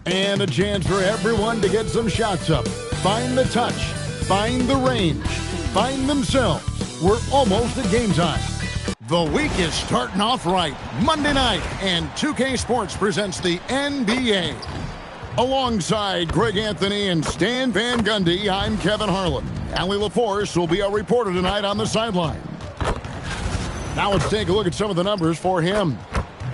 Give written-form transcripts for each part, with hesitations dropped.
And a chance for everyone to get some shots up. Find the touch. Find the range. Find themselves. We're almost at game time. The week is starting off right. Monday night, and 2K Sports presents the NBA. Alongside Greg Anthony and Stan Van Gundy, I'm Kevin Harlan. Allie LaForce will be our reporter tonight on the sideline. Now let's take a look at some of the numbers for him.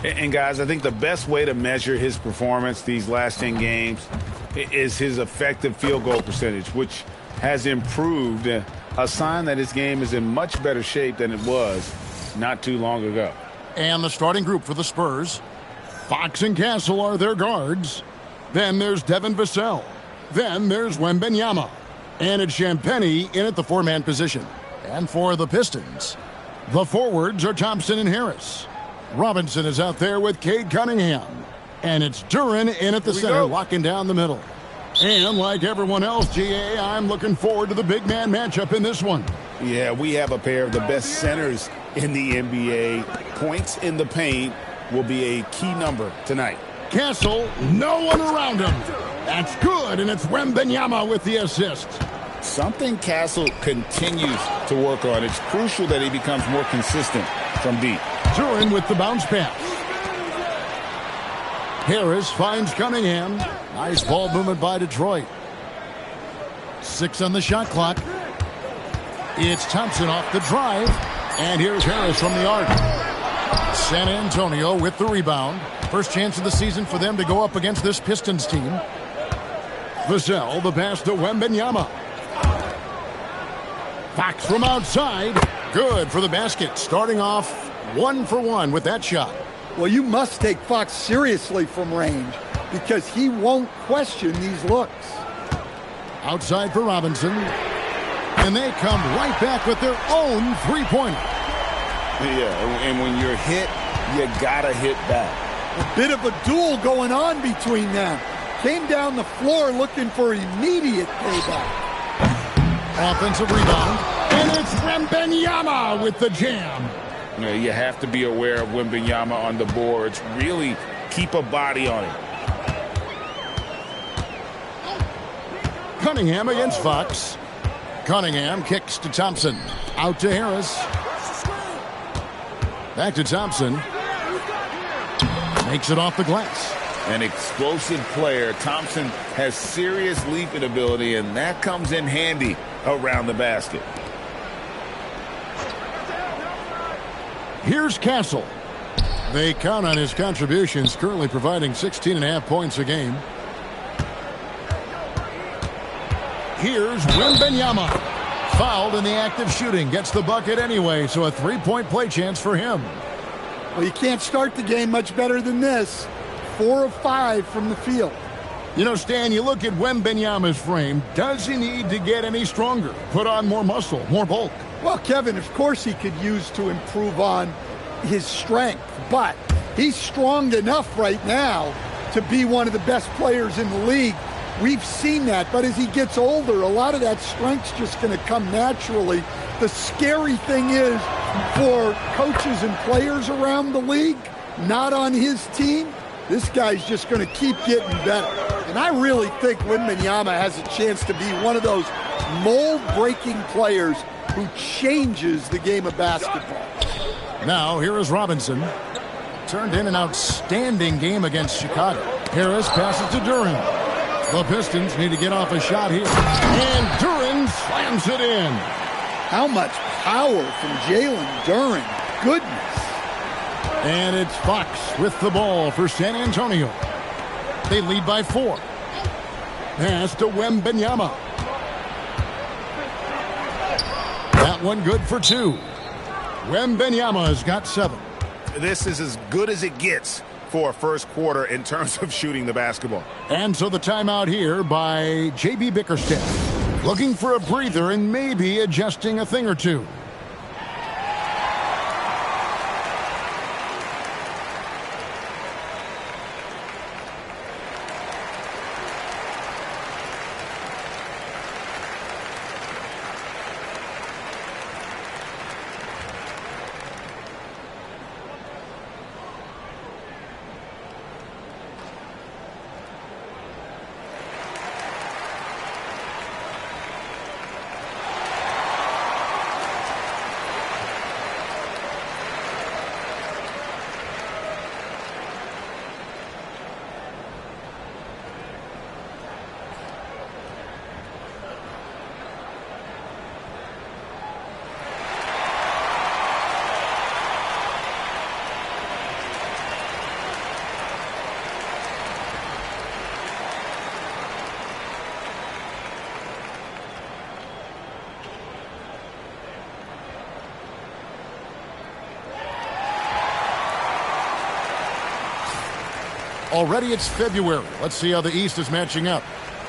And guys, I think the best way to measure his performance these last 10 games is his effective field goal percentage, which has improved, a sign that his game is in much better shape than it was not too long ago. And the starting group for the Spurs, Fox and Castle are their guards. Then there's Devin Vassell. Then there's Wembanyama. And it's Champagnie in at the four-man position. And for the Pistons, the forwards are Thompson and Harris. Robinson is out there with Cade Cunningham. And it's Duren in at the center, locking down the middle. And like everyone else, GA, I'm looking forward to the big man matchup in this one. Yeah, we have a pair of the best centers in the NBA. Points in the paint will be a key number tonight. Castle, no one around him. That's good, and it's Wembanyama with the assist. Something Castle continues to work on. It's crucial that he becomes more consistent from deep. Duren with the bounce pass. Harris finds Cunningham. Nice ball movement by Detroit. 6 on the shot clock. It's Thompson off the drive. And here's Harris from the arc. San Antonio with the rebound. First chance of the season for them to go up against this Pistons team. Vassell, the pass to Wembanyama. Fox from outside. Good for the basket. Starting off 1 for 1 with that shot. Well, you must take Fox seriously from range because he won't question these looks. Outside for Robinson. And they come right back with their own three-pointer. Yeah, and when you're hit, you gotta hit back. A bit of a duel going on between them. Came down the floor looking for immediate payback. Offensive rebound. And it's Wembanyama with the jam. You have to be aware of Wembanyama on the boards. Really keep a body on it. Cunningham against Fox. Cunningham kicks to Thompson. Out to Harris. Back to Thompson. Makes it off the glass. An explosive player. Thompson has serious leaping ability, and that comes in handy around the basket. Here's Castle. They count on his contributions, currently providing 16.5 points a game. Here's Wembanyama. Fouled in the act of shooting. Gets the bucket anyway, so a three-point play chance for him. Well, you can't start the game much better than this. 4 of 5 from the field. You know, Stan, you look at Wembanyama's frame. Does he need to get any stronger? Put on more muscle, more bulk? Well, Kevin, of course he could use to improve on his strength, but he's strong enough right now to be one of the best players in the league. We've seen that, but as he gets older, a lot of that strength's just going to come naturally. The scary thing is for coaches and players around the league, not on his team, this guy's just going to keep getting better. And I really think Wembanyama has a chance to be one of those mold-breaking players who changes the game of basketball. Now, here is Robinson. Turned in an outstanding game against Chicago. Harris passes to Duren. The Pistons need to get off a shot here. And Duren slams it in. How much power from Jalen Duren. Goodness. And it's Fox with the ball for San Antonio. They lead by 4. Pass to Wembanyama. That one good for 2. Wembanyama's got 7. This is as good as it gets for a first quarter in terms of shooting the basketball. And so the timeout here by J.B. Bickerstaff. Looking for a breather and maybe adjusting a thing or two. Already it's February. Let's see how the East is matching up.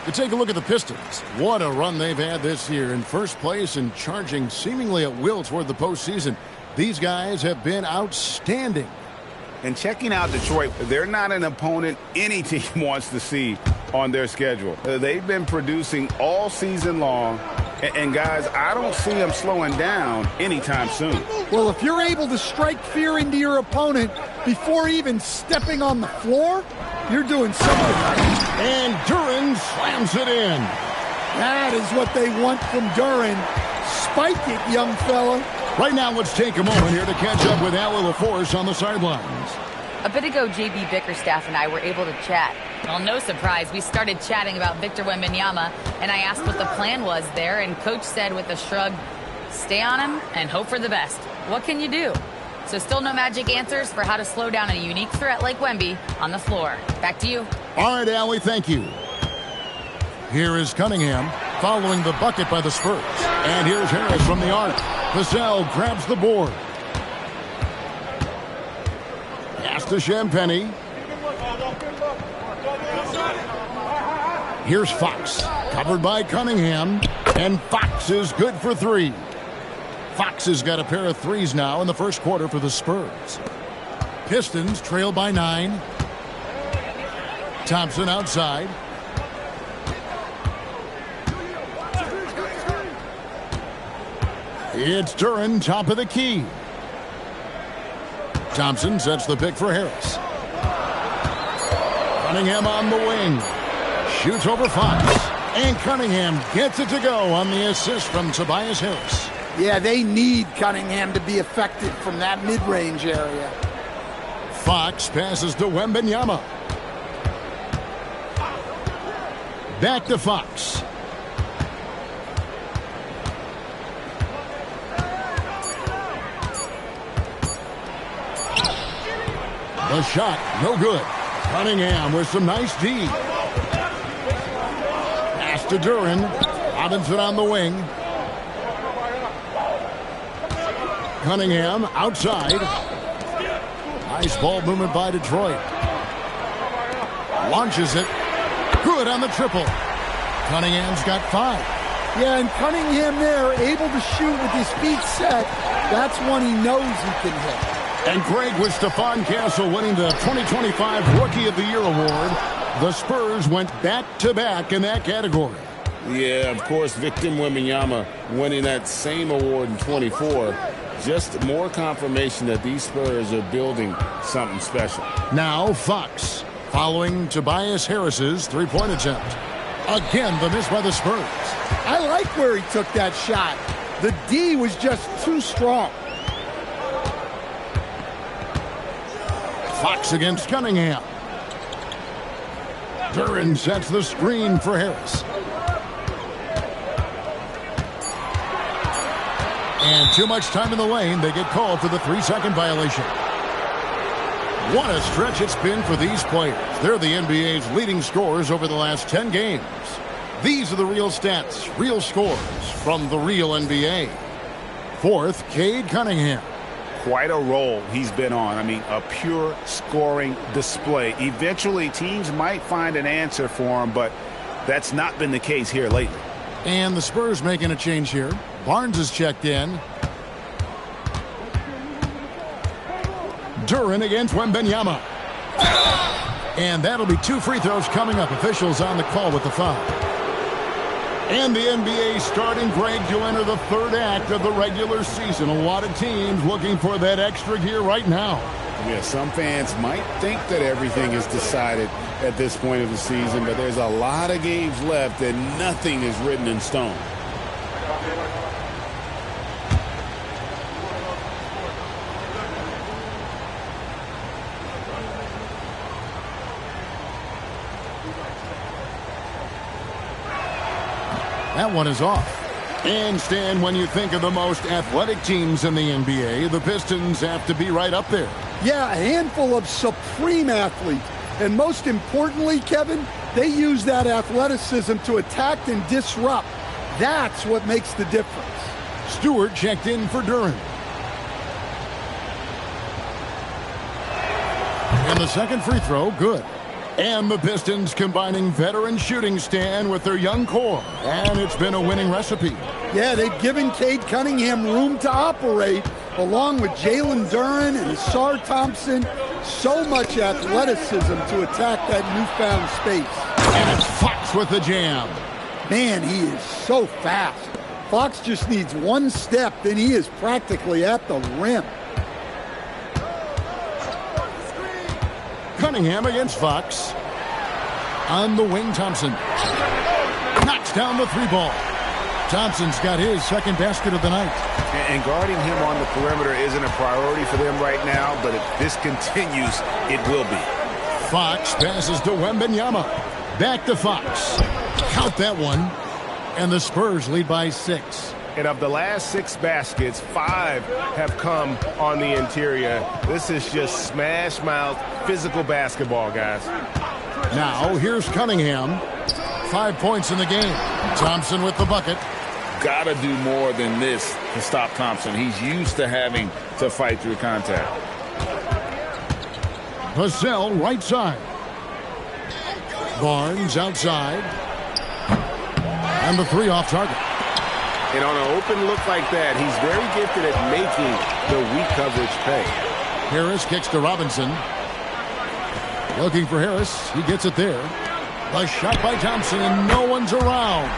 To take a look at the Pistons. What a run they've had this year. In first place and charging seemingly at will toward the postseason. These guys have been outstanding. And checking out Detroit, they're not an opponent any team wants to see on their schedule. They've been producing all season long. And guys, I don't see them slowing down anytime soon. Well, if you're able to strike fear into your opponent before even stepping on the floor, you're doing something right. And Duren slams it in. That is what they want from Duren. Spike it, young fella. Right now, let's take a moment here to catch up with Allie LaForce on the sidelines. A bit ago, J.B. Bickerstaff and I were able to chat. Well, no surprise, we started chatting about Victor Wembanyama, and I asked what the plan was there, and Coach said with a shrug, stay on him and hope for the best. What can you do? So still no magic answers for how to slow down a unique threat like Wemby on the floor. Back to you. All right, Allie, thank you. Here is Cunningham following the bucket by the Spurs. And here's Harris from the arc. Vassell grabs the board. Pass to Champagnie. Here's Fox, covered by Cunningham. And Fox is good for three. Fox has got a pair of threes now in the first quarter for the Spurs. Pistons trail by 9. Thompson outside. It's Duren, top of the key. Thompson sets the pick for Harris. Cunningham on the wing. Shoots over Fox. And Cunningham gets it to go on the assist from Tobias Harris. Yeah, they need Cunningham to be effective from that mid-range area. Fox passes to Wembanyama. Back to Fox. The shot, no good. Cunningham with some nice D. Pass to Duren. Robinson on the wing. Cunningham outside. Nice ball movement by Detroit. Launches it. Good on the triple. Cunningham's got 5. Yeah, and Cunningham there, able to shoot with his feet set. That's one he knows he can hit. And Greg, with Stephon Castle winning the 2025 Rookie of the Year award, the Spurs went back-to-back in that category. Yeah, of course, Victor Wembanyama winning that same award in 24. Just more confirmation that these Spurs are building something special. Now Fox, following Tobias Harris's three-point attempt. Again, the miss by the Spurs. I like where he took that shot. The D was just too strong. Fox against Cunningham. Duren sets the screen for Harris. And too much time in the lane. They get called for the 3-second violation. What a stretch it's been for these players. They're the NBA's leading scorers over the last 10 games. These are the real stats, real scores from the real NBA. Fourth, Cade Cunningham. Quite a role he's been on. I mean, a pure scoring display. Eventually, teams might find an answer for him, but that's not been the case here lately. And the Spurs making a change here. Barnes is checked in. Duren against Wembanyama. And that'll be 2 free throws coming up. Officials on the call with the foul. And the NBA starting, Greg, to enter the third act of the regular season. A lot of teams looking for that extra gear right now. Yeah, some fans might think that everything is decided at this point of the season, but there's a lot of games left and nothing is written in stone. That one is off. And Stan, when you think of the most athletic teams in the NBA, the Pistons have to be right up there. Yeah, a handful of supreme athletes. And most importantly, Kevin, they use that athleticism to attack and disrupt. That's what makes the difference. Stewart checked in for Duren. And the second free throw, good. And the Pistons combining veteran shooting stand with their young core. And it's been a winning recipe. Yeah, they've given Cade Cunningham room to operate, along with Jalen Duren and Sar Thompson. So much athleticism to attack that newfound space. And it's Fox with the jam. Man, he is so fast. Fox just needs one step, then he is practically at the rim. Cunningham against Fox. On the wing, Thompson. Knocks down the three ball. Thompson's got his second basket of the night. And guarding him on the perimeter isn't a priority for them right now, but if this continues, it will be. Fox passes to Wembanyama. Back to Fox. Count that one. And the Spurs lead by 6. And of the last 6 baskets, 5 have come on the interior. This is just smash mouth, physical basketball, guys. Now, here's Cunningham. 5 points in the game. Thompson with the bucket. Gotta do more than this to stop Thompson. He's used to having to fight through contact. Vassell right side. Barnes outside. And the three off target. And on an open look like that, he's very gifted at making the weak coverage pay. Harris kicks to Robinson. Looking for Harris. He gets it there. A shot by Thompson, and no one's around.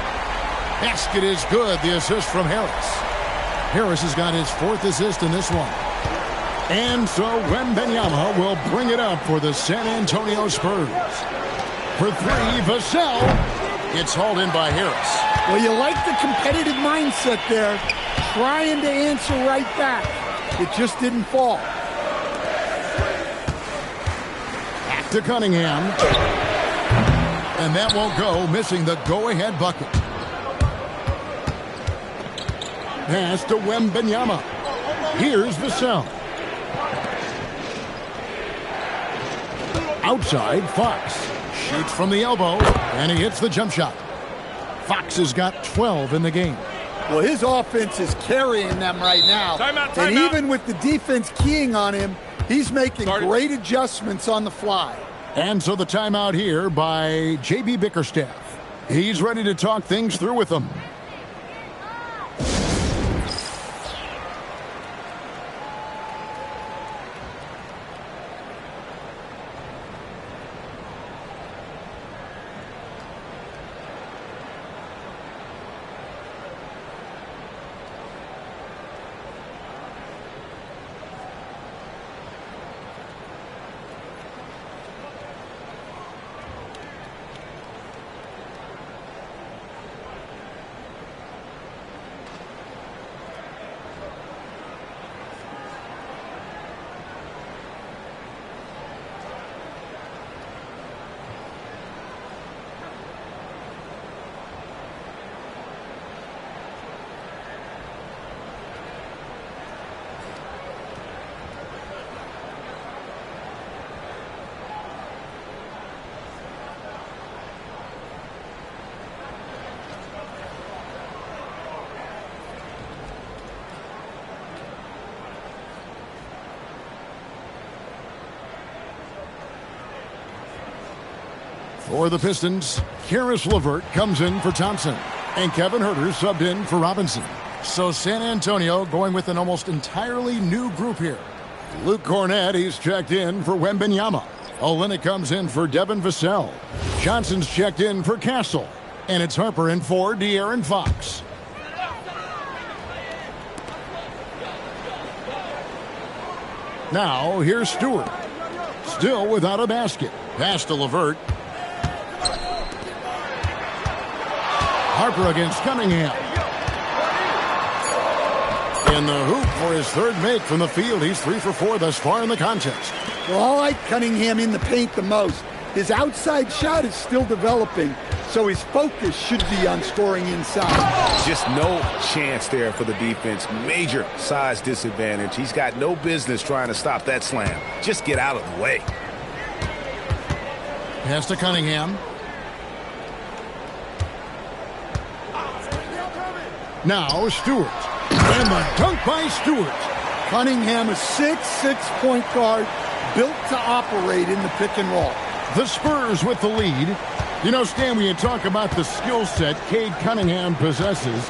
Basket is good. The assist from Harris. Harris has got his 4th assist in this one. And so Wembanyama will bring it up for the San Antonio Spurs. For 3, Vassell. It's hauled in by Harris. Well, you like the competitive mindset there, trying to answer right back. It just didn't fall. Back to Cunningham. And that won't go, missing the go-ahead bucket. Pass to Wembanyama. Here's Vassell. Outside, Fox. Shoots from the elbow, and he hits the jump shot. Fox has got 12 in the game. Well, his offense is carrying them right now. Timeout. And even with the defense keying on him, he's making great adjustments on the fly. And so the timeout here by J.B. Bickerstaff. He's ready to talk things through with them. For the Pistons, Karis LeVert comes in for Thompson. And Kevin Huerter subbed in for Robinson. So San Antonio going with an almost entirely new group here. Luke Cornett, he's checked in for Wembanyama. Olynyk comes in for Devin Vassell. Johnson's checked in for Castle. And it's Harper in for De'Aaron Fox. Now, here's Stewart. Still without a basket. Pass to LeVert. Harper against Cunningham. In the hoop for his 3rd make from the field. He's 3 for 4 thus far in the contest. Well, I like Cunningham in the paint the most. His outside shot is still developing, so his focus should be on scoring inside. Just no chance there for the defense. Major size disadvantage. He's got no business trying to stop that slam. Just get out of the way. Pass to Cunningham. Now Stewart. And the dunk by Stewart. Cunningham, a 6'6" point guard, built to operate in the pick and roll. The Spurs with the lead. You know, Stan, when you talk about the skill set Cade Cunningham possesses,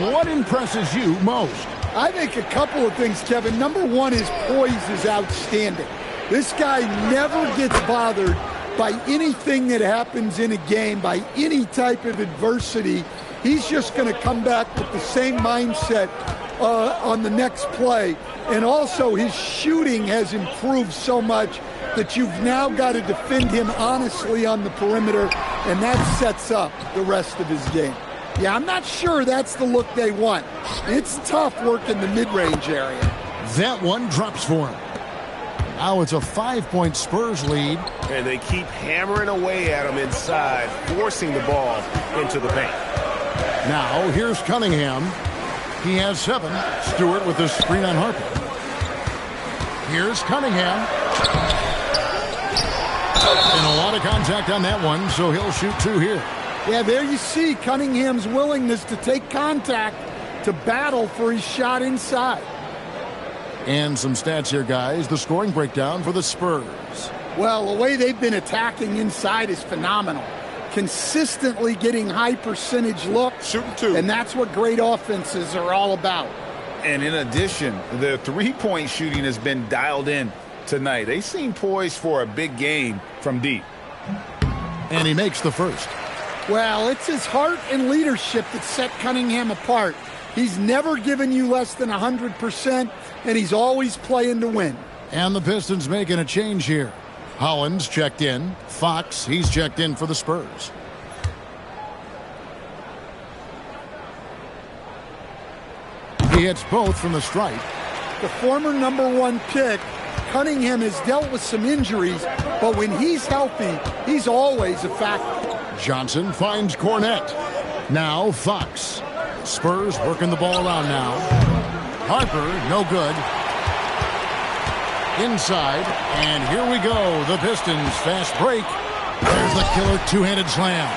what impresses you most? I think a couple of things, Kevin. Number one, his poise is outstanding. This guy never gets bothered by anything that happens in a game, by any type of adversity. He's just going to come back with the same mindset on the next play. And also, his shooting has improved so much that you've now got to defend him honestly on the perimeter, and that sets up the rest of his game. Yeah, I'm not sure that's the look they want. It's tough work in the mid-range area. That one drops for him. Now it's a 5-point Spurs lead. And they keep hammering away at him inside, forcing the ball into the paint. Now here's Cunningham. He has 7. Stewart with the screen on Harper. Here's Cunningham. And a lot of contact on that one, so he'll shoot 2 here. Yeah, there you see Cunningham's willingness to take contact to battle for his shot inside. And some stats here, guys. The scoring breakdown for the Spurs. Well, the way they've been attacking inside is phenomenal. Consistently getting high percentage looks. Shooting 2. And that's what great offenses are all about. And in addition, the three-point shooting has been dialed in tonight. They seem poised for a big game from deep. And he makes the first. Well, it's his heart and leadership that set Cunningham apart. He's never given you less than 100%, and he's always playing to win. And the Pistons making a change here. Hollins checked in. Fox, he's checked in for the Spurs. He hits both from the stripe. The former #1 pick, Cunningham has dealt with some injuries, but when he's healthy, he's always a factor. Johnson finds Cornette. Now Fox. Spurs working the ball around now. Harper, no good. Inside, and here we go. The Pistons fast break. There's the killer two-handed slam.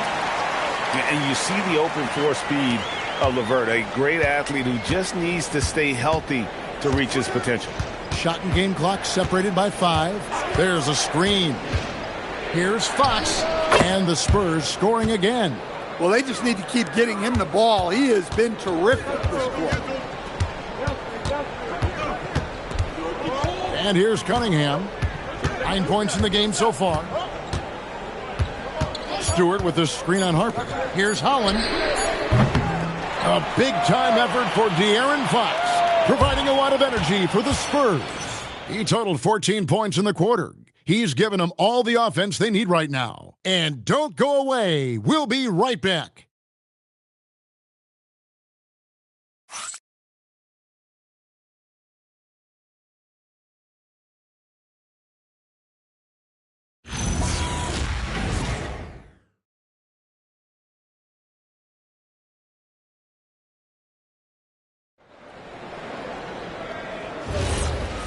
And you see the open floor speed of LeVert, a great athlete who just needs to stay healthy to reach his potential. Shot and game clock separated by 5. There's a screen. Here's Fox, and the Spurs scoring again. Well, they just need to keep getting him the ball. He has been terrific this quarter. And here's Cunningham. 9 points in the game so far. Stewart with the screen on Harper. Here's Holland. A big-time effort for De'Aaron Fox, providing a lot of energy for the Spurs. He totaled 14 points in the quarter. He's given them all the offense they need right now. And don't go away. We'll be right back.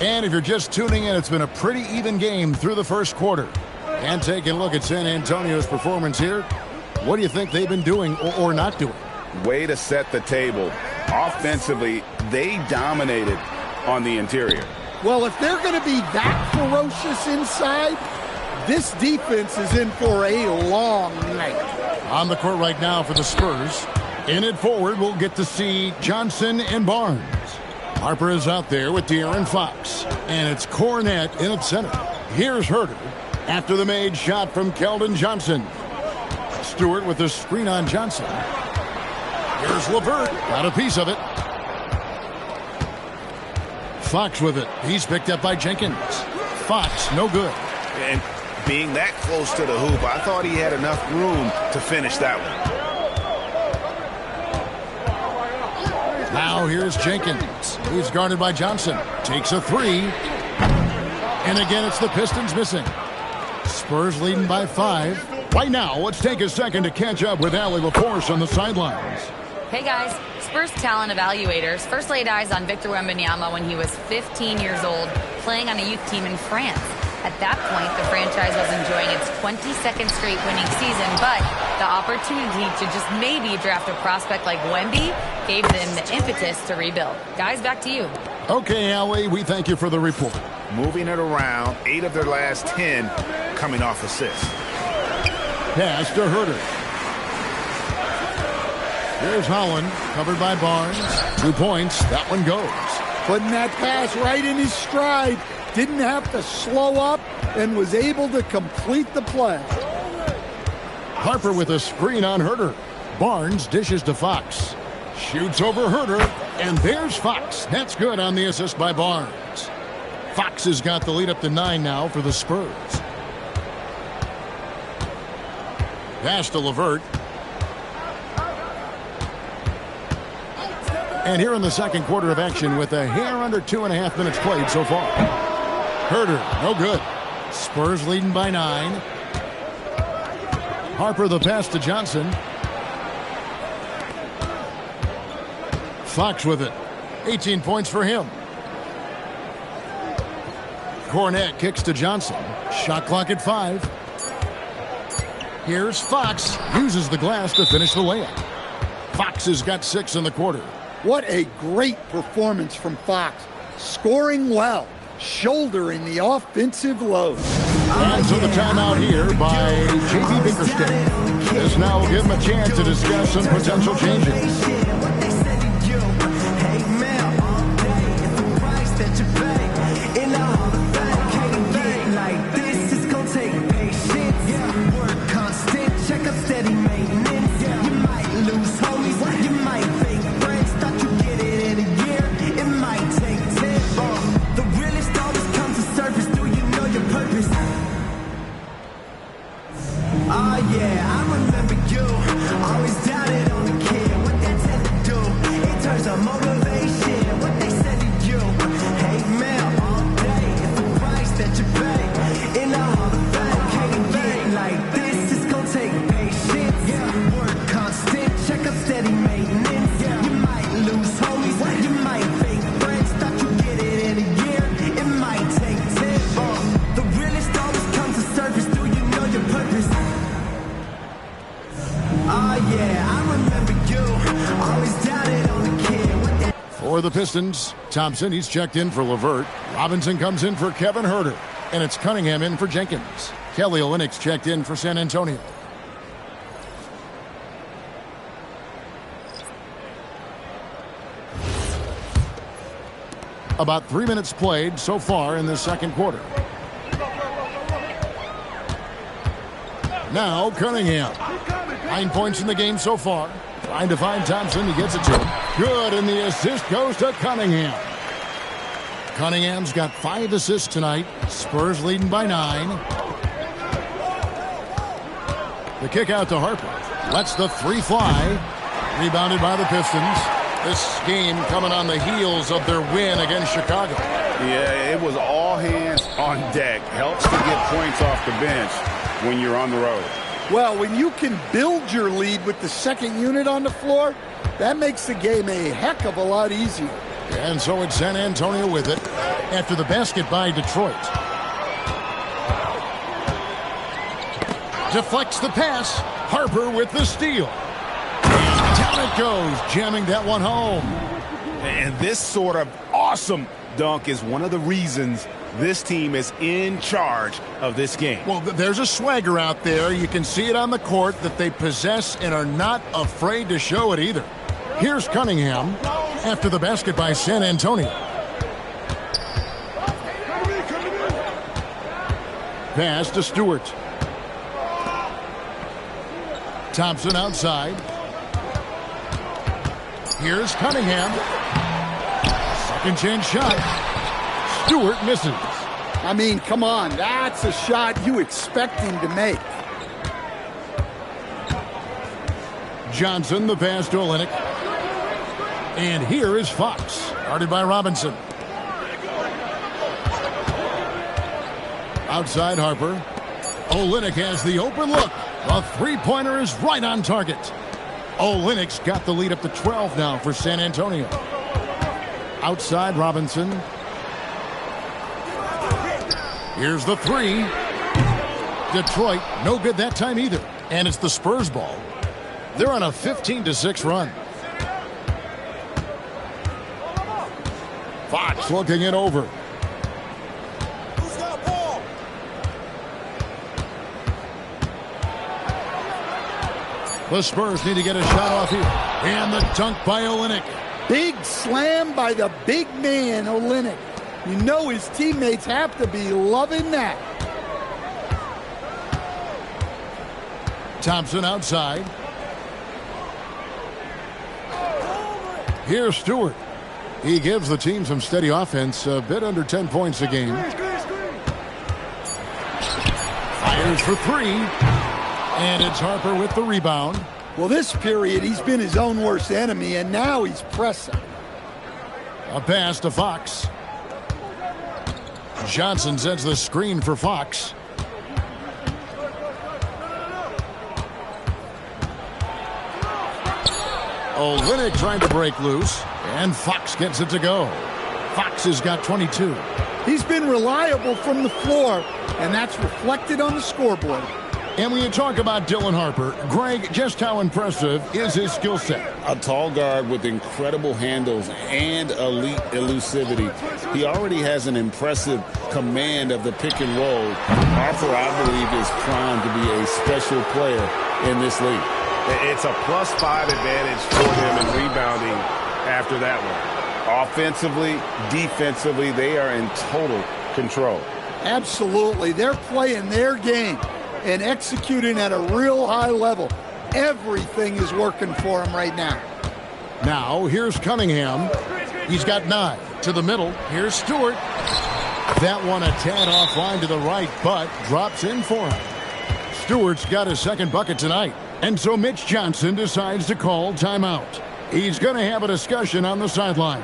And if you're just tuning in, it's been a pretty even game through the first quarter. And taking a look at San Antonio's performance here, what do you think they've been doing or not doing? Way to set the table. Offensively, they dominated on the interior. Well, if they're going to be that ferocious inside, this defense is in for a long night. On the court right now for the Spurs. In it forward, we'll get to see Johnson and Barnes. Harper is out there with De'Aaron Fox. And it's Cornette in at center. Here's Herter after the made shot from Keldon Johnson. Stewart with the screen on Johnson. Here's LeVert. Got a piece of it. Fox with it. He's picked up by Jenkins. Fox, no good. And being that close to the hoop, I thought he had enough room to finish that one. Now here's Jenkins. He's guarded by Johnson. Takes a 3. And again, it's the Pistons missing. Spurs leading by 5. Right now, let's take a second to catch up with Allie LaForce on the sidelines. Hey guys, Spurs talent evaluators first laid eyes on Victor Wembanyama when he was 15 years old, playing on a youth team in France. At that point, the franchise was enjoying its 22nd straight winning season, but the opportunity to just maybe draft a prospect like Wemby gave them the impetus to rebuild. Guys, back to you. Okay, Allie, we thank you for the report. moving it around. 8 of their last 10 coming off assists. Pass to Herter. Here's Holland, covered by Barnes. 2 points. That one goes. Putting that pass right in his stride. Didn't have to slow up and was able to complete the play. Harper with a screen on Herter. Barnes dishes to Fox. Shoots over Herter, and there's Fox. That's good on the assist by Barnes. Fox has got the lead up to 9 now for the Spurs. Pass to LeVert. And here in the second quarter of action with a hair under 2.5 minutes played so far. Herter, no good. Spurs leading by 9. Harper the pass to Johnson. Fox with it. 18 points for him. Cornette kicks to Johnson. Shot clock at 5. Here's Fox. Uses the glass to finish the layup. Fox has got 6 in the quarter. What a great performance from Fox. Scoring well. Shouldering the offensive load. And so the timeout here by J.B. Bickerstaff. This now will give him a chance to discuss some potential changes. For the Pistons, Thompson, he's checked in for LeVert. Robinson comes in for Kevin Herter. And it's Cunningham in for Jenkins. Kelly Olynyk's checked in for San Antonio. About 3 minutes played so far in the second quarter. Now Cunningham. 9 points in the game so far. Trying to find Thompson. He gets it to him. Good, and the assist goes to Cunningham. Cunningham's got 5 assists tonight. Spurs leading by 9. The kick out to Harper. Lets the 3 fly. Rebounded by the Pistons. This game coming on the heels of their win against Chicago. Yeah, it was all hands on deck. Helps to get points off the bench when you're on the road. Well, when you can build your lead with the second unit on the floor, that makes the game a heck of a lot easier. And so it's San Antonio with it after the basket by Detroit. Deflects the pass. Harper with the steal. And down it goes, jamming that one home. And this sort of awesome dunk is one of the reasons this team is in charge of this game. Well, there's a swagger out there. You can see it on the court that they possess and are not afraid to show it either. Here's Cunningham after the basket by San Antonio. Pass to Stewart. Thompson outside. Here's Cunningham. Second chance shot. Stewart misses. I mean, come on. That's a shot you expect him to make. Johnson, the pass to Olynyk. And here is Fox, guarded by Robinson. Outside Harper. Olynyk has the open look. A three-pointer is right on target. Olynyk's got the lead up to 12 now for San Antonio. Outside Robinson. Here's the 3. Detroit, no good that time either. And it's the Spurs ball. They're on a 15-6 run. Fox looking it over. The Spurs need to get a shot off here. And the dunk by Olynyk. Big slam by the big man, Olynyk. You know his teammates have to be loving that. Thompson outside. Here's Stewart. He gives the team some steady offense, a bit under 10 points a game. Fires for three. And it's Harper with the rebound. Well, this period, he's been his own worst enemy, and now he's pressing. A pass to Fox. Johnson sends the screen for Fox. Olynyk trying to break loose, and Fox gets it to go. Fox has got 22. He's been reliable from the floor, and that's reflected on the scoreboard. And when you talk about Dylan Harper, Greg, just how impressive is his skill set? A tall guard with incredible handles and elite elusivity. He already has an impressive command of the pick and roll. Harper, I believe, is primed to be a special player in this league. It's a +5 advantage for them in rebounding after that one. Offensively, defensively, they are in total control. Absolutely. They're playing their game and executing at a real high level. Everything is working for him right now. Now, here's Cunningham. He's got 9 to the middle. Here's Stewart. That one a tad offline to the right, but drops in for him. Stewart's got his second bucket tonight. And so Mitch Johnson decides to call timeout. He's going to have a discussion on the sideline.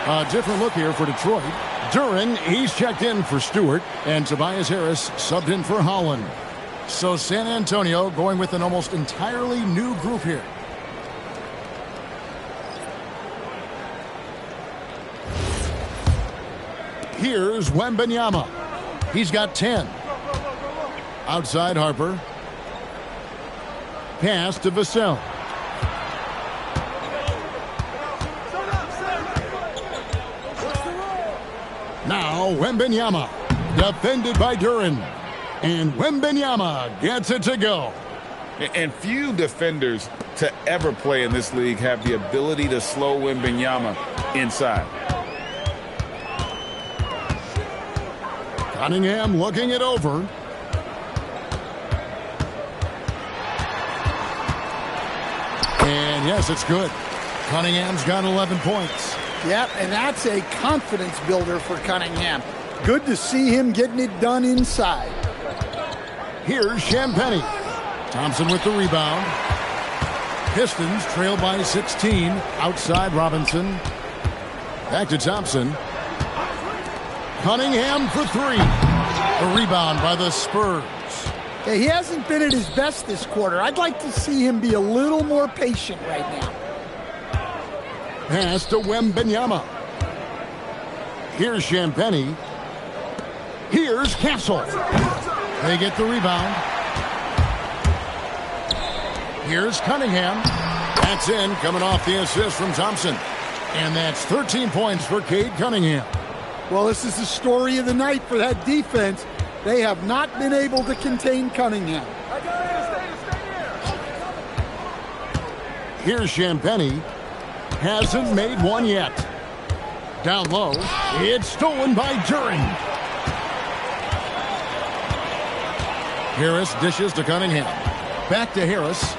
A different look here for Detroit. Duren, he's checked in for Stewart, and Tobias Harris subbed in for Holland. So San Antonio going with an almost entirely new group here. Here's Wembanyama. He's got 10. Outside Harper. Pass to Vassell. Now Wembanyama, defended by Duren. And Wembanyama gets it to go. And few defenders to ever play in this league have the ability to slow Wembanyama inside. Cunningham looking it over. And yes, it's good. Cunningham's got 11 points. Yep, and that's a confidence builder for Cunningham. Good to see him getting it done inside. Here's Champagnie. Thompson with the rebound. Pistons trail by 16. Outside Robinson. Back to Thompson. Cunningham for 3. A rebound by the Spurs. Yeah, he hasn't been at his best this quarter. I'd like to see him be a little more patient right now. Pass to Wembanyama. Here's Champagnie. Here's Castle. They get the rebound. Here's Cunningham. That's in, coming off the assist from Thompson. And that's 13 points for Cade Cunningham. Well, this is the story of the night for that defense. They have not been able to contain Cunningham. Here's Champagnie. Hasn't made one yet. Down low. It's stolen by Duren. Harris dishes to Cunningham. Back to Harris.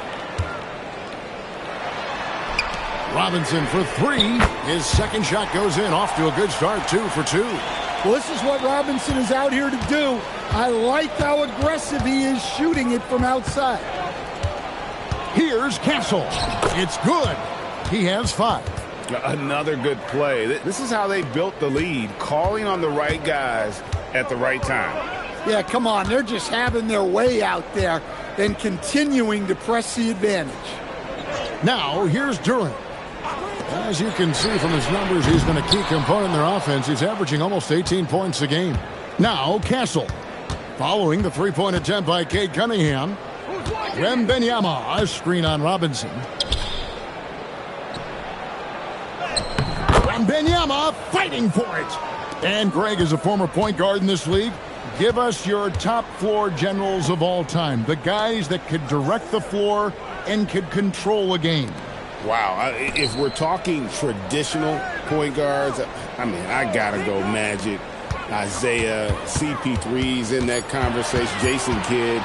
Robinson for three. His second shot goes in. Off to a good start. 2 for 2. Well, this is what Robinson is out here to do. I like how aggressive he is shooting it from outside. Here's Castle. It's good. He has 5. Another good play. This is how they built the lead, calling on the right guys at the right time. Yeah, come on. They're just having their way out there and continuing to press the advantage. Now, here's Duren. As you can see from his numbers, he's been a key component in their offense. He's averaging almost 18 points a game. Now, Castle. Following the three-point attempt by Cade Cunningham. Wembanyama, a screen on Robinson. Wembanyama fighting for it. And Greg is a former point guard in this league. Give us your top floor generals of all time. The guys that could direct the floor and could control a game. Wow, if we're talking traditional point guards, I mean, I gotta go Magic, Isaiah, CP3's in that conversation, Jason Kidd.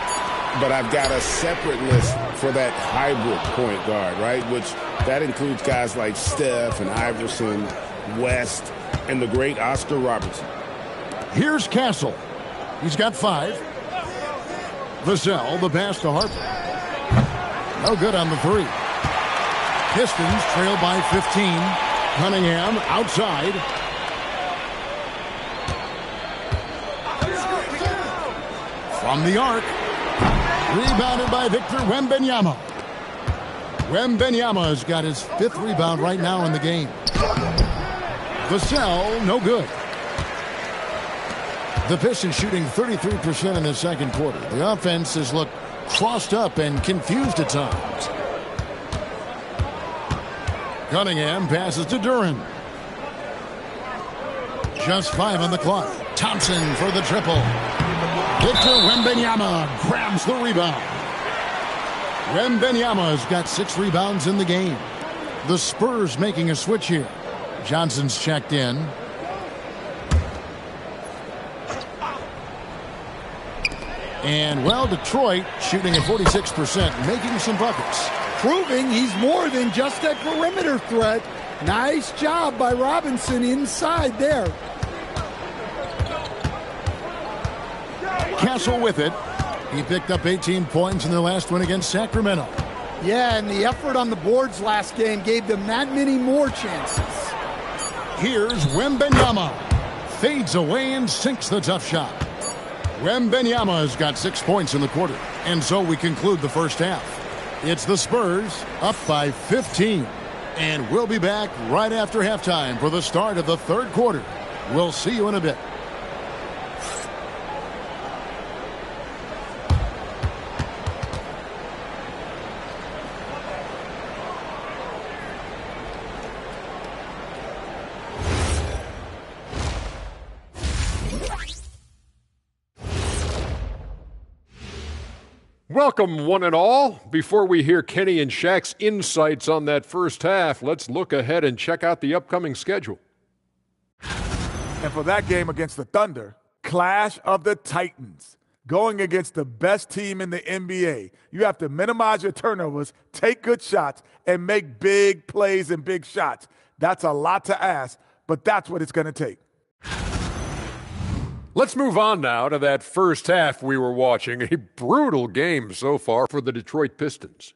But I've got a separate list for that hybrid point guard, right? Which that includes guys like Steph and Iverson, West, and the great Oscar Robertson. Here's Castle. He's got 5. Vassell, the pass to Harper. No good on the 3. Pistons trail by 15. Cunningham outside. From the arc. Rebounded by Victor Wembanyama. Wembanyama has got his 5th rebound right now in the game. Vassell, no good. The Pistons shooting 33% in the second quarter. The offense has looked crossed up and confused at times. Cunningham passes to Duren. Just 5 on the clock. Thompson for the triple. Victor Wembanyama grabs the rebound. Wembanyama has got 6 rebounds in the game. The Spurs making a switch here. Johnson's checked in. And, well, Detroit shooting at 46%, making some buckets. Proving he's more than just a perimeter threat. Nice job by Robinson inside there. Castle with it. He picked up 18 points in their last win against Sacramento. Yeah, and the effort on the boards last game gave them that many more chances. Here's Wembanyama. Fades away and sinks the tough shot. Wembanyama has got 6 points in the quarter. And so we conclude the first half. It's the Spurs up by 15. And we'll be back right after halftime for the start of the third quarter. We'll see you in a bit. Welcome, one and all. Before we hear Kenny and Shaq's insights on that first half, let's look ahead and check out the upcoming schedule. And for that game against the Thunder, Clash of the Titans. Going against the best team in the NBA, you have to minimize your turnovers, take good shots, and make big plays and big shots. That's a lot to ask, but that's what it's going to take. Let's move on now to that first half we were watching. A brutal game so far for the Detroit Pistons.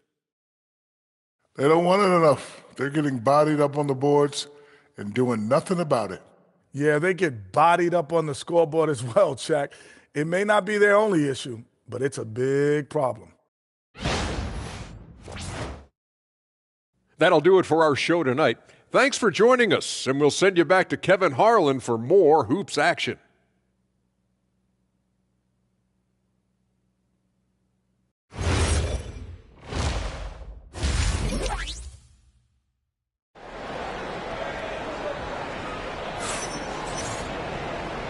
They don't want it enough. They're getting bodied up on the boards and doing nothing about it. Yeah, they get bodied up on the scoreboard as well, Shaq. It may not be their only issue, but it's a big problem. That'll do it for our show tonight. Thanks for joining us, and we'll send you back to Kevin Harlan for more Hoops action.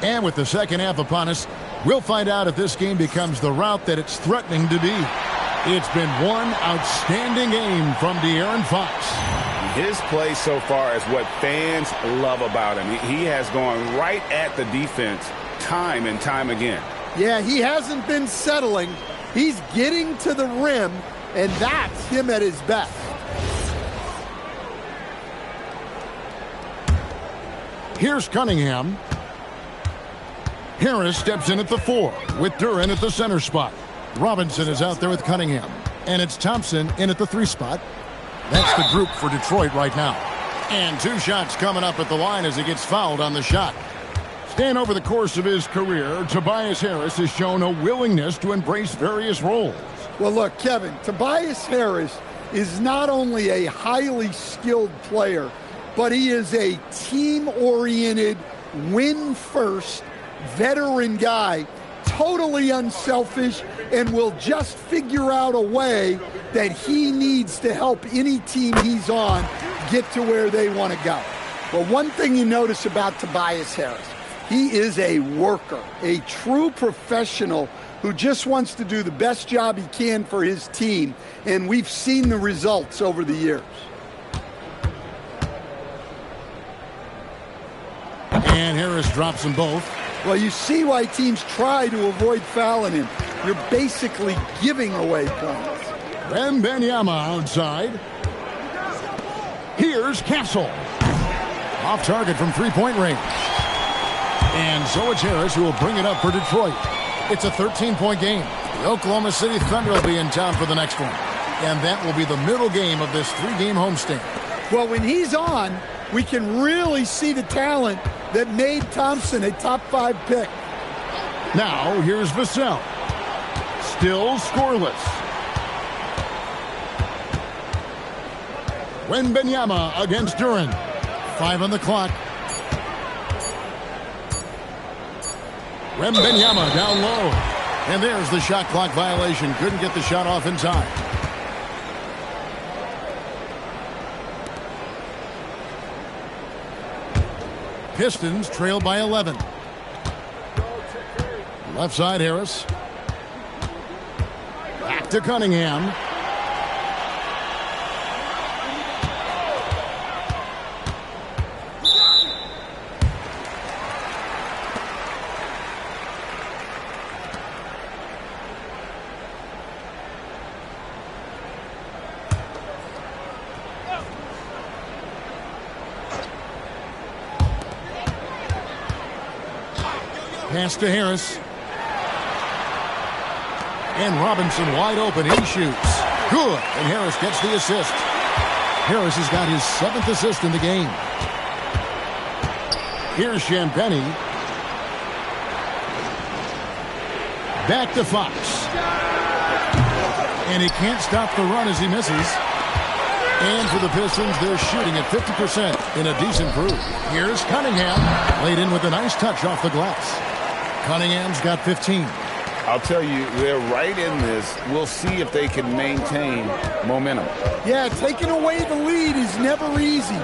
And with the second half upon us, we'll find out if this game becomes the route that it's threatening to be. It's been one outstanding game from De'Aaron Fox. his play so far is what fans love about him. He has gone right at the defense time and time again. Yeah, he hasn't been settling. He's getting to the rim, and that's him at his best. Here's Cunningham. Harris steps in at the 4 with Duren at the center spot. Robinson is out there with Cunningham. And it's Thompson in at the 3 spot. That's the group for Detroit right now. And 2 shots coming up at the line as he gets fouled on the shot. Staying over the course of his career, Tobias Harris has shown a willingness to embrace various roles. Well, look, Kevin, Tobias Harris is not only a highly skilled player, but he is a team-oriented, win-first, veteran guy, totally unselfish, and will just figure out a way that he needs to help any team he's on get to where they want to go. But one thing you notice about Tobias Harris, he is a worker, a true professional who just wants to do the best job he can for his team, and we've seen the results over the years. And Harris drops them both. Well, you see why teams try to avoid fouling him. You're basically giving away points. Wembanyama outside. Here's Castle. Off target from three-point range. And so it's Harris who will bring it up for Detroit. It's a 13-point game. The Oklahoma City Thunder will be in town for the next one. And that will be the middle game of this 3-game homestand. Well, when he's on, we can really see the talent that made Thompson a top 5 pick. Now, here's Vassell. Still scoreless. Wembanyama against Duren. 5 on the clock. Wembanyama down low. And there's the shot clock violation. Couldn't get the shot off in time. Pistons trail by 11. Left side, Harris. Back to Cunningham. Pass to Harris. And Robinson wide open. He shoots. Good. And Harris gets the assist. Harris has got his 7th assist in the game. Here's Champagnie. Back to Fox. And he can't stop the run as he misses. And for the Pistons, they're shooting at 50% in a decent groove. Here's Cunningham. Laid in with a nice touch off the glass. Cunningham's got 15. I'll tell you, they're right in this. We'll see if they can maintain momentum. Yeah, taking away the lead is never easy,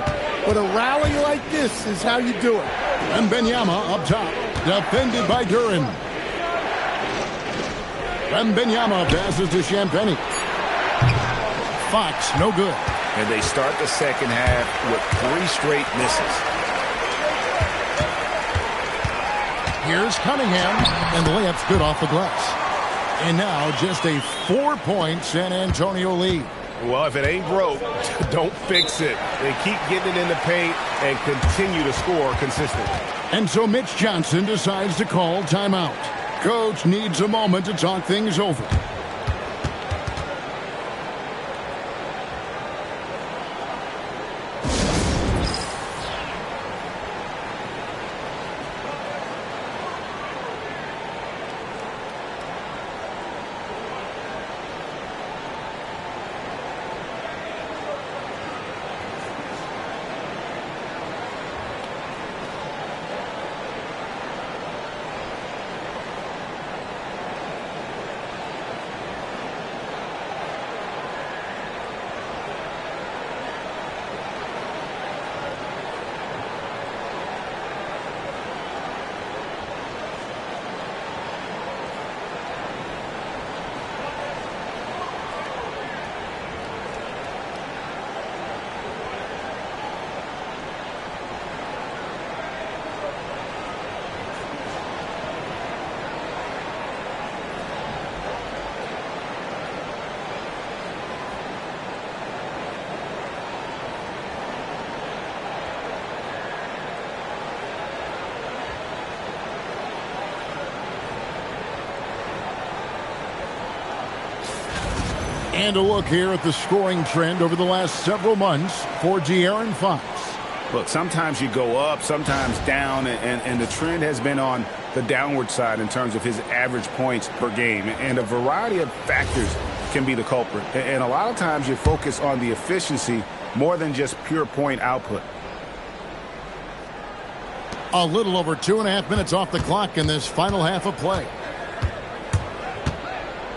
but a rally like this is how you do it. Wembanyama up top, defended by Duren. Wembanyama passes to Champagnie. Fox, no good. And they start the second half with 3 straight misses. Here's Cunningham, and the layup's good off the glass. And now just a 4-point San Antonio lead. Well, if it ain't broke, don't fix it. They keep getting it in the paint and continue to score consistently. And so Mitch Johnson decides to call timeout. Coach needs a moment to talk things over. And a look here at the scoring trend over the last several months for De'Aaron Fox. Look, sometimes you go up, sometimes down, and the trend has been on the downward side in terms of his average points per game. And a variety of factors can be the culprit. And a lot of times you focus on the efficiency more than just pure point output. A little over 2.5 minutes off the clock in this final half of play.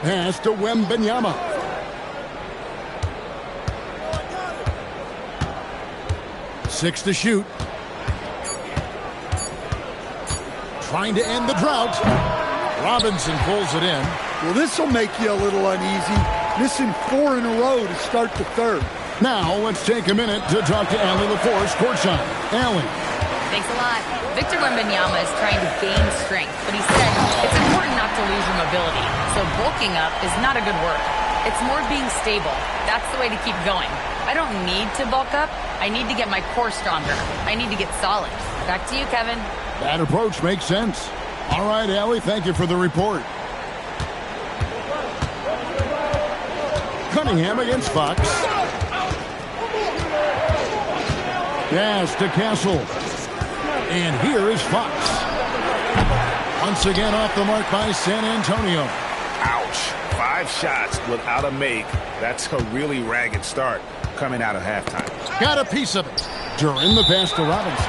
Pass to Wembanyama. Six to shoot. Trying to end the drought. Robinson pulls it in. Well, this will make you a little uneasy. Missing 4 in a row to start the third. Now let's take a minute to talk to Allie LaForce courtside. Allie. Thanks a lot. Victor Wembanyama is trying to gain strength, but he said it's important not to lose your mobility. So bulking up is not a good word. It's more being stable. That's the way to keep going. I don't need to bulk up. I need to get my core stronger. I need to get solid. Back to you, Kevin. That approach makes sense. All right, Allie, thank you for the report. Cunningham against Fox. Pass to Castle. And here is Fox. Once again off the mark by San Antonio. Ouch. 5 shots without a make. That's a really ragged start coming out of halftime. Got a piece of it. During the pass to Robinson.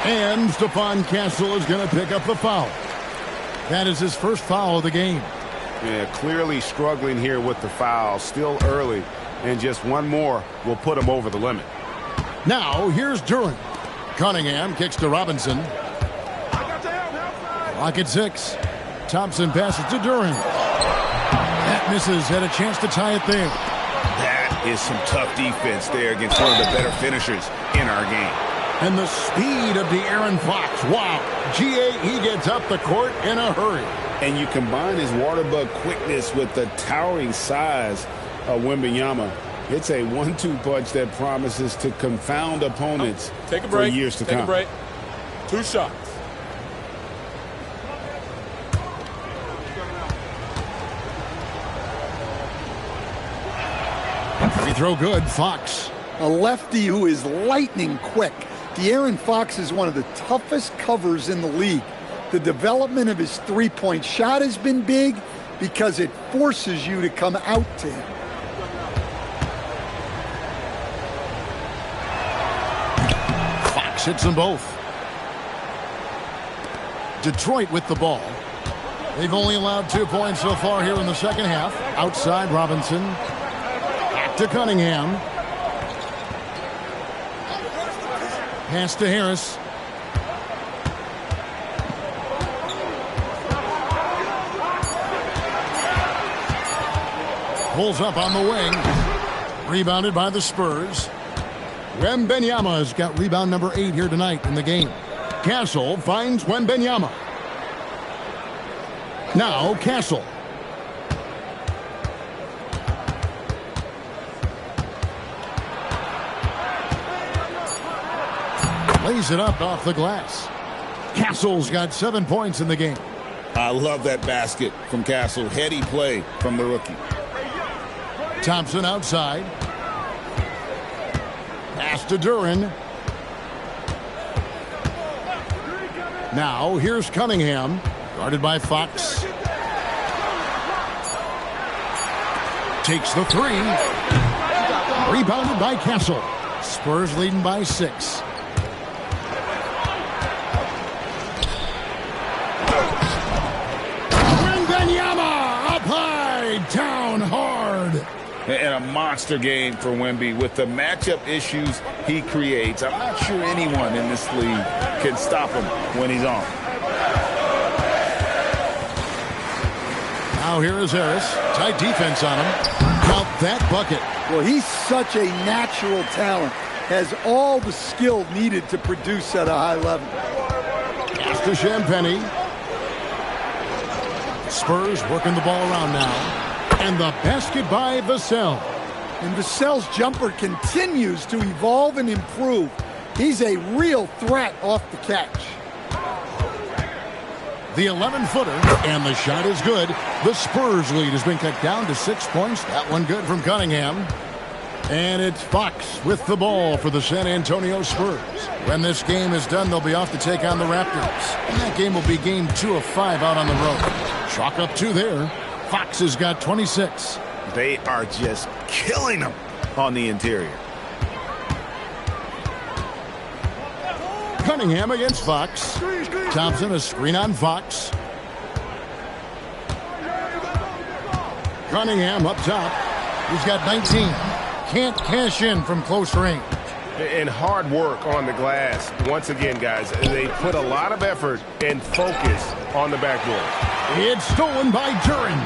And Stephon Castle is going to pick up the foul. That is his first foul of the game. Yeah, clearly struggling here with the foul. Still early. And just one more will put him over the limit. Now, here's Duren. Cunningham kicks to Robinson. Clock at 6. Thompson passes to Duren. That misses. Had a chance to tie it there. That is some tough defense there against one of the better finishers in our game. And the speed of De'Aaron Fox. Wow. He gets up the court in a hurry. And you combine his water bug quickness with the towering size of Wembanyama. It's a 1-2 punch that promises to confound opponents for years to come. Take a break. 2 shots. Free throw good, Fox. A lefty who is lightning quick. De'Aaron Fox is one of the toughest covers in the league. The development of his three-point shot has been big because it forces you to come out to him. Fox hits them both. Detroit with the ball. They've only allowed 2 points so far here in the second half. Outside Robinson. Back to Cunningham. Pass to Harris. Pulls up on the wing. Rebounded by the Spurs. Wembanyama has got rebound number 8 here tonight in the game. Castle finds Wembanyama. Now Castle. Lays it up off the glass. Castle's got 7 points in the game. I love that basket from Castle. Heady play from the rookie. Thompson outside. Pass to Duren. Now here's Cunningham. Guarded by Fox. Takes the 3. Rebounded by Castle. Spurs leading by 6. Wembanyama up high, down hard. And a monster game for Wemby with the matchup issues he creates. I'm not sure anyone in this league can stop him when he's on. Now here is Harris. Tight defense on him. Count that bucket. Well, he's such a natural talent. Has all the skill needed to produce at a high level. Pass to Champagnie. Spurs working the ball around now. And the basket by Vassell. And Vassell's jumper continues to evolve and improve. He's a real threat off the catch. The 11-footer, and the shot is good. The Spurs lead has been cut down to 6 points. That one good from Cunningham. And it's Fox with the ball for the San Antonio Spurs. When this game is done, they'll be off to take on the Raptors. And that game will be game 2 of 5 out on the road. Chalk up 2 there. Fox has got 26. They are just killing them on the interior. Cunningham against Fox. Thompson, a screen on Fox. Cunningham up top. He's got 19. Can't cash in from close range. And hard work on the glass. Once again, guys, they put a lot of effort and focus on the backboard. It's stolen by Duren.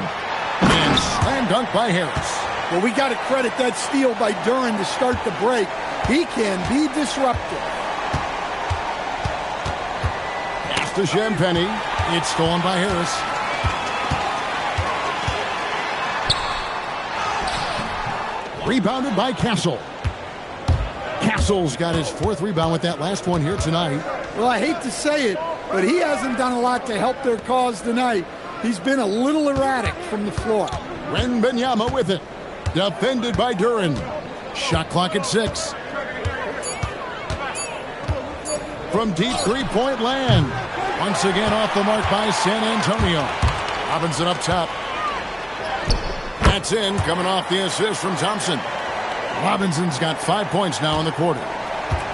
And slam dunk by Harris. Well, we got to credit that steal by Duren to start the break. He can be disruptive. Pass to Champagny. It's stolen by Harris. Rebounded by Castle. Castle's got his 4th rebound with that last one here tonight. Well, I hate to say it, but he hasn't done a lot to help their cause tonight. He's been a little erratic from the floor. Wembanyama with it. Defended by Duren. Shot clock at 6. From deep three-point land. Once again off the mark by San Antonio. Robinson up top. That's in, coming off the assist from Thompson. Robinson's got 5 points now in the quarter.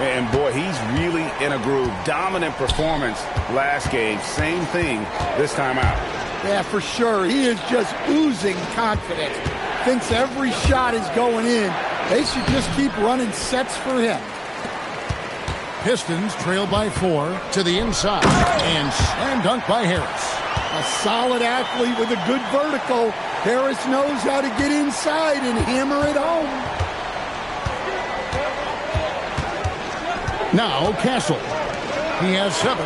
And boy, he's really in a groove. Dominant performance last game. Same thing this time out. Yeah, for sure. He is just oozing confidence. Thinks every shot is going in. They should just keep running sets for him. Pistons trail by 4 to the inside. And slam dunk by Harris. A solid athlete with a good vertical. Harris knows how to get inside and hammer it home. Now Castle. He has 7.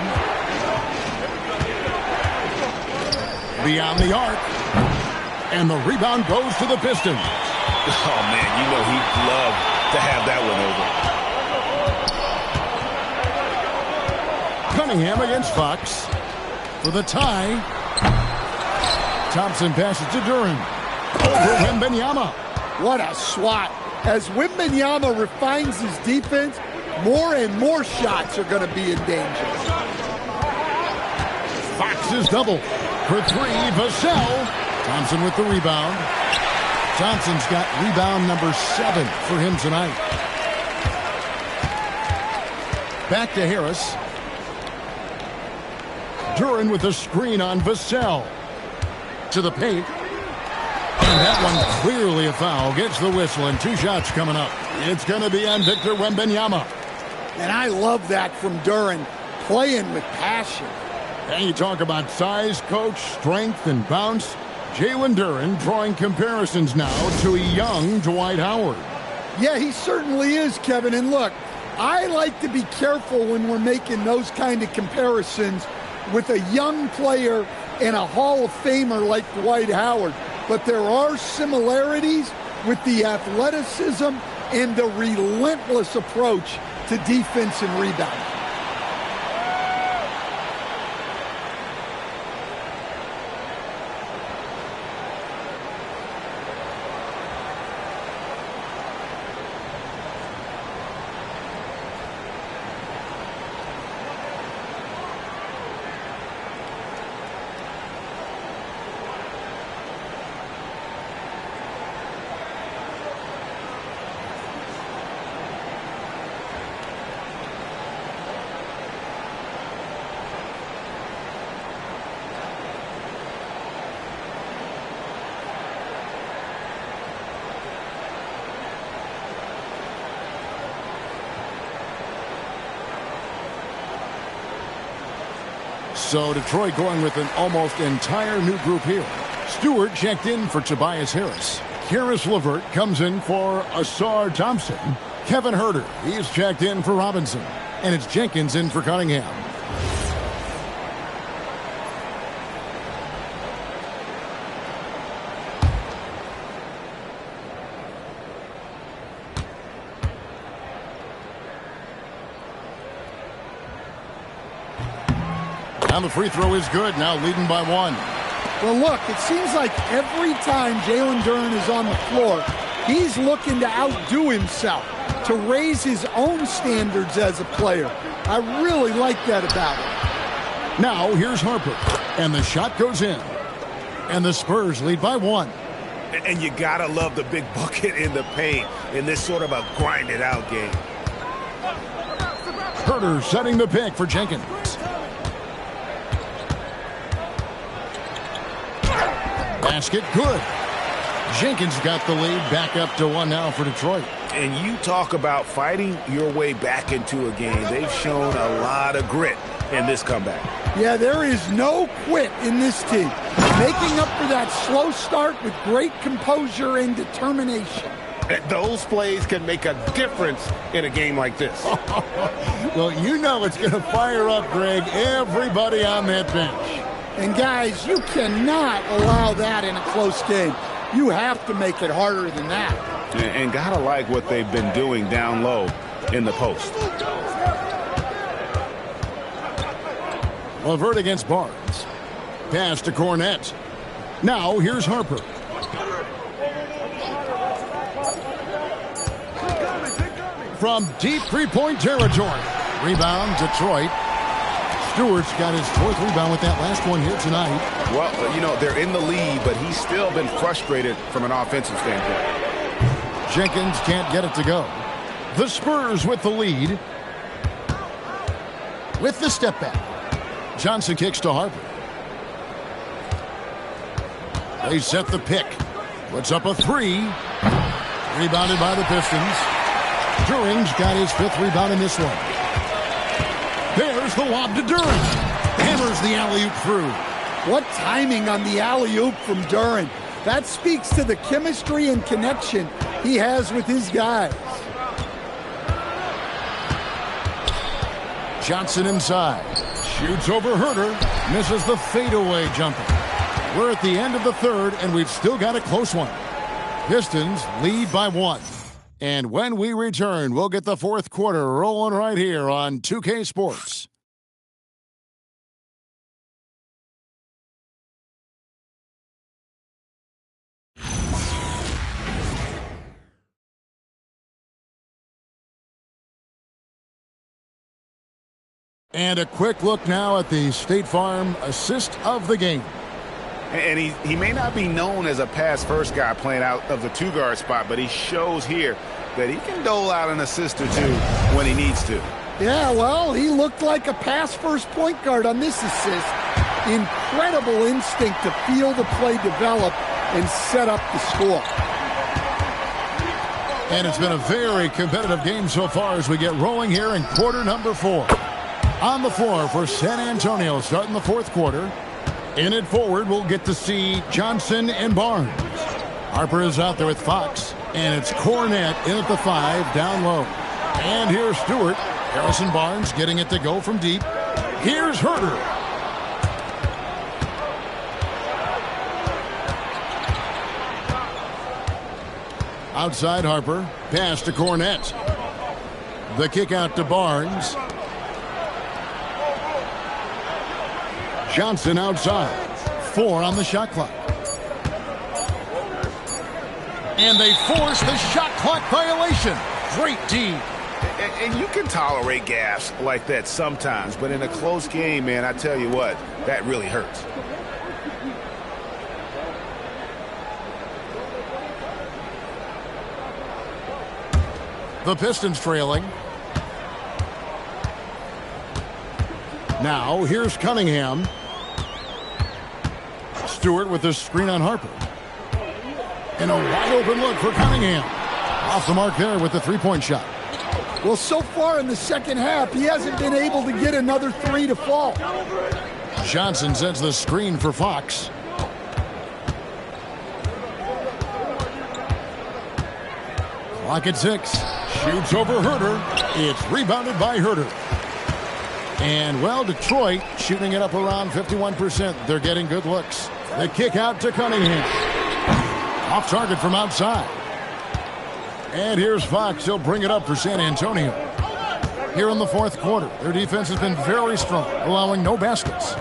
Beyond the arc. And the rebound goes to the Pistons. Oh, man, you know he'd love to have that one over. Cunningham against Fox. For the tie. Thompson passes to Duren. Over Wembanyama. What a swat. As Wembanyama refines his defense, more and more shots are going to be in danger. Fox is double. For 3, Vassell. Thompson with the rebound. Thompson's got rebound number 7 for him tonight. Back to Harris. Duren with the screen on Vassell. To the paint. And that one clearly a foul. Gets the whistle and 2 shots coming up. It's going to be on Victor Wembanyama. And I love that from Duren. Playing with passion. And you talk about size, coach, strength, and bounce. Jalen Duren drawing comparisons now to a young Dwight Howard. Yeah, he certainly is, Kevin. And look, I like to be careful when we're making those kind of comparisons with a young player and a Hall of Famer like Dwight Howard. But there are similarities with the athleticism and the relentless approach to defense and rebounding. So Detroit going with an almost entire new group here. Stewart checked in for Tobias Harris. Karis LeVert comes in for Asar Thompson. Kevin Huerter, he's checked in for Robinson. And it's Jenkins in for Cunningham. And the free throw is good, now leading by 1. Well, look, it seems like every time Jalen Duren is on the floor, he's looking to outdo himself, to raise his own standards as a player. I really like that about him. Now, here's Harper, and the shot goes in. And the Spurs lead by 1. And you gotta love the big bucket in the paint in this sort of a grinded-out game. Herter setting the pick for Jenkins. Basket good. Jenkins got the lead, back up to 1 now for Detroit. And you talk about fighting your way back into a game. They've shown a lot of grit in this comeback. Yeah, there is no quit in this team. Making up for that slow start with great composure and determination. Those plays can make a difference in a game like this. Well, you know it's going to fire up, Greg, everybody on that bench. And guys, you cannot allow that in a close game. You have to make it harder than that. And gotta like what they've been doing down low in the post. LeVert against Barnes. Pass to Cornette. Now here's Harper. From deep three-point territory. Rebound, Detroit. Stewart's got his 4th rebound with that last one here tonight. Well, you know, they're in the lead, but he's still been frustrated from an offensive standpoint. Jenkins can't get it to go. The Spurs with the lead. With the step back. Johnson kicks to Harper. They set the pick. Puts up a 3. Rebounded by the Pistons. Duren's got his 5th rebound in this one. There's the lob to Duren. Hammers the alley-oop through. What timing on the alley-oop from Duren. That speaks to the chemistry and connection he has with his guys. Johnson inside. Shoots over Herter. Misses the fadeaway jumper. We're at the end of the 3rd, and we've still got a close one. Pistons lead by 1. And when we return, we'll get the 4th quarter rolling right here on 2K Sports. And a quick look now at the State Farm assist of the game. And he may not be known as a pass-first guy playing out of the 2-guard spot, but he shows here that he can dole out an assist or 2 when he needs to. Yeah, well, he looked like a pass-first point guard on this assist. Incredible instinct to feel the play develop and set up the score. And it's been a very competitive game so far as we get rolling here in quarter number 4. On the floor for San Antonio starting the 4th quarter. In it forward, we'll get to see Johnson and Barnes. Harper is out there with Fox. And it's Cornette in at the 5, down low. And here's Stewart. Harrison Barnes getting it to go from deep. Here's Herter. Outside Harper. Pass to Cornette. The kick out to Barnes. Johnson outside. 4 on the shot clock. And they force the shot clock violation. Great D. And you can tolerate gaffes like that sometimes, but in a close game, man, I tell you what, that really hurts. The Pistons trailing. Now, here's Cunningham. Stewart with the screen on Harper. And a wide open look for Cunningham. Off the mark there with the 3-point shot. Well, so far in the second half, he hasn't been able to get another 3 to fall. Johnson sends the screen for Fox. Clock at 6. Shoots over Herter. It's rebounded by Herter. And, well, Detroit shooting it up around 51%. They're getting good looks. The kick out to Cunningham. Off target from outside. And here's Fox. He'll bring it up for San Antonio. here in the fourth quarter. Their defense has been very strong, allowing no baskets.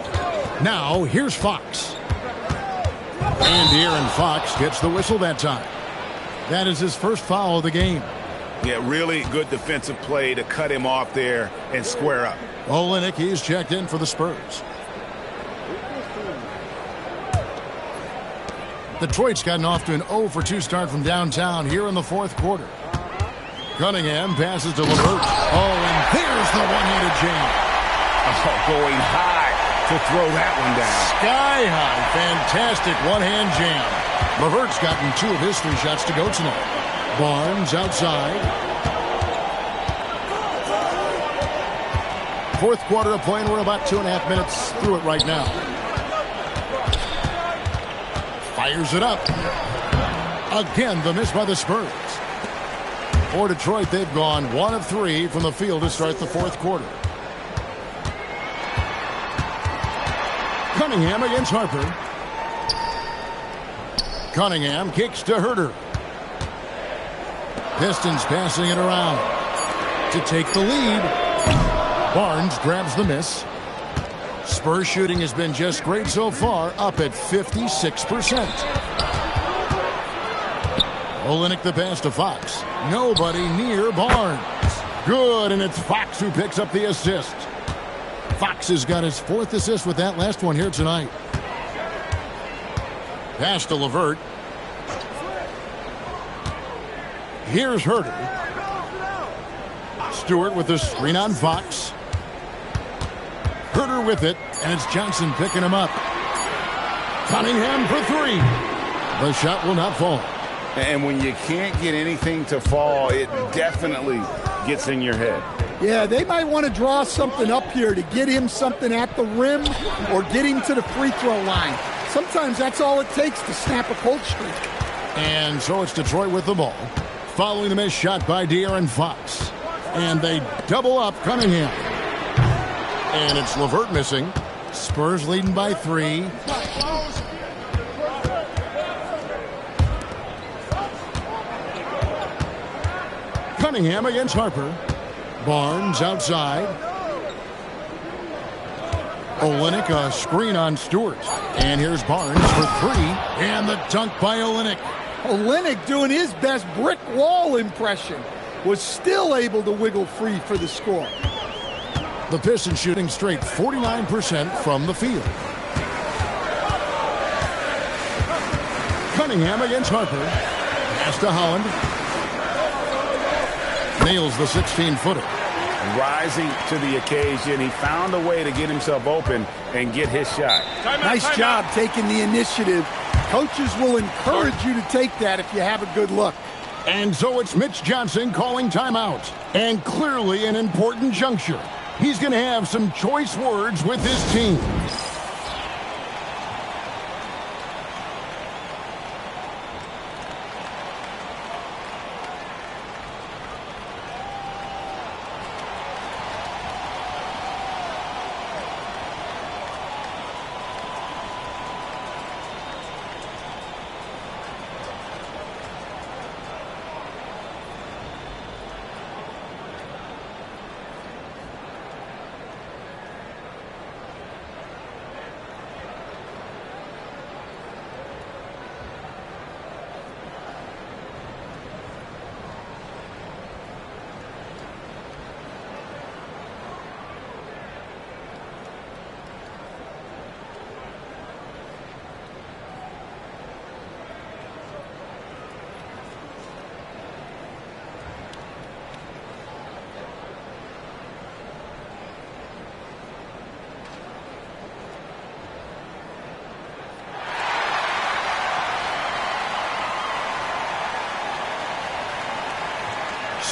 Now, here's Fox. And De'Aaron Fox gets the whistle that time. That is his first foul of the game. Yeah, really good defensive play to cut him off there and square up. Olynyk, he's checked in for the Spurs. Detroit's gotten off to an 0 for 2 start from downtown here in the fourth quarter. Cunningham passes to LeVert. Oh, and there's the one-handed jam. Oh, going high to throw that one down. Sky high. Fantastic one-hand jam. LeVert's gotten 2 of his 3 shots to go tonight. Barnes outside. Fourth quarter of play, and we're about 2.5 minutes through it right now. Fires it up. Again, the miss by the Spurs. For Detroit, they've gone 1 of 3 from the field to start the fourth quarter. Cunningham against Harper. Cunningham kicks to Herter. Pistons passing it around to take the lead. Barnes grabs the miss. Spurs shooting has been just great so far, up at 56%. Olynyk the pass to Fox. Nobody near Barnes. Good, and it's Fox who picks up the assist. Fox has got his 4th assist with that last one here tonight. Pass to LeVert. Here's Herter. Stewart with the screen on Fox. Herter with it, and it's Johnson picking him up. Cunningham for 3. The shot will not fall. And when you can't get anything to fall, it definitely gets in your head. Yeah, they might want to draw something up here to get him something at the rim or get him to the free throw line. Sometimes that's all it takes to snap a cold streak. And so it's Detroit with the ball. Following the missed shot by De'Aaron Fox. And they double up Cunningham. And it's LeVert missing. Spurs leading by 3. Cunningham against Harper. Barnes outside. Olynyk, a screen on Stewart. And here's Barnes for 3. And the dunk by Olynyk. Olynyk, doing his best brick wall impression, was still able to wiggle free for the score. The Pistons shooting straight 49% from the field. Cunningham against Harper. Pass to Holland. Nails the 16-footer. Rising to the occasion. He found a way to get himself open and get his shot. Nice job taking the initiative. Coaches will encourage you to take that if you have a good look. And so it's Mitch Johnson calling timeout. And clearly an important juncture. He's going to have some choice words with his team.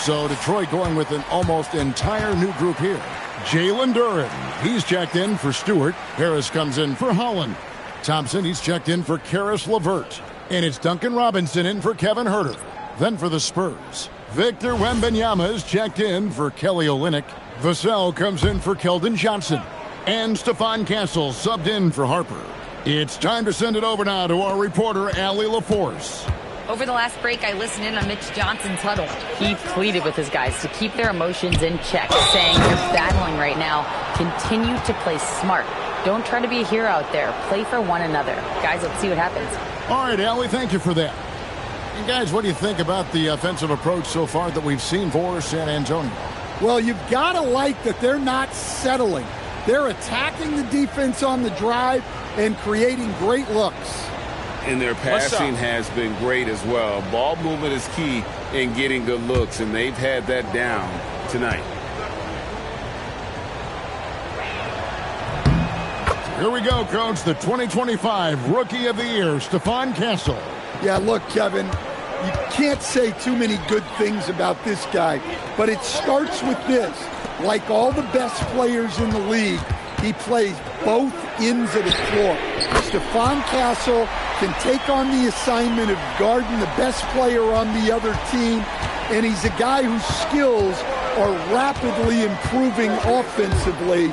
So Detroit going with an almost entire new group here. Jalen Duren, he's checked in for Stewart. Harris comes in for Holland. Thompson, he's checked in for Karis LeVert. And it's Duncan Robinson in for Kevin Herter. Then for the Spurs, Victor Wembanyama is checked in for Kelly Olynyk. Vassell comes in for Keldon Johnson. And Stephon Castle subbed in for Harper. It's time to send it over now to our reporter, Allie LaForce. Over the last break, I listened in on Mitch Johnson's huddle. He pleaded with his guys to keep their emotions in check, saying you're battling right now. Continue to play smart. Don't try to be a hero out there. Play for one another. Guys, let's see what happens. All right, Allie, thank you for that. And guys, what do you think about the offensive approach so far that we've seen for San Antonio? Well, you've got to like that they're not settling. They're attacking the defense on the drive and creating great looks. And their passing has been great as well. Ball movement is key in getting good looks, and they've had that down tonight. Here we go, Coach. The 2025 Rookie of the Year, Stephon Castle. Yeah, look, Kevin, you can't say too many good things about this guy, but it starts with this. Like all the best players in the league, he plays both ends of the floor. Stephon Castle can take on the assignment of guarding the best player on the other team, and he's a guy whose skills are rapidly improving offensively.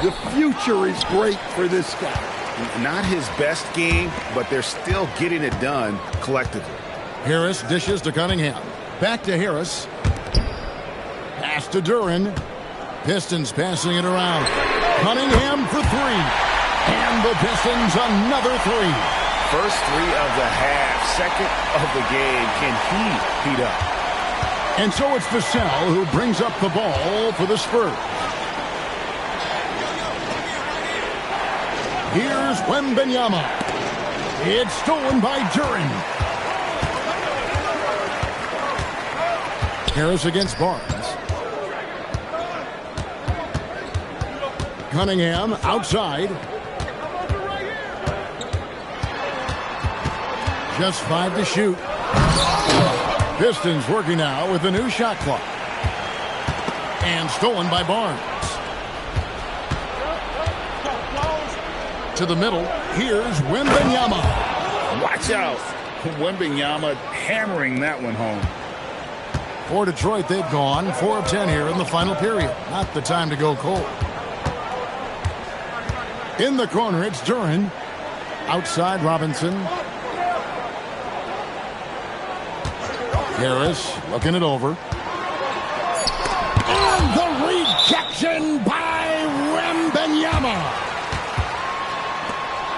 The future is great for this guy. Not his best game, but they're still getting it done collectively. Harris dishes to Cunningham. Back to Harris. Pass to Duren. Pistons passing it around. Cunningham for three. And the Pistons another three. First three of the half, second of the game. Can he heat up? And so it's Vassell who brings up the ball for the Spurs. Here's Wembanyama. It's stolen by Duren. Harris against Barnes. Cunningham outside. Just 5 to shoot. Pistons working now with a new shot clock. And stolen by Barnes. To the middle. Here's Wembanyama. Watch out. Wembanyama hammering that one home. For Detroit, they've gone 4 of 10 here in the final period. Not the time to go cold. In the corner, it's Duren. Outside, Robinson. Harris looking it over. And the rejection by Wembanyama.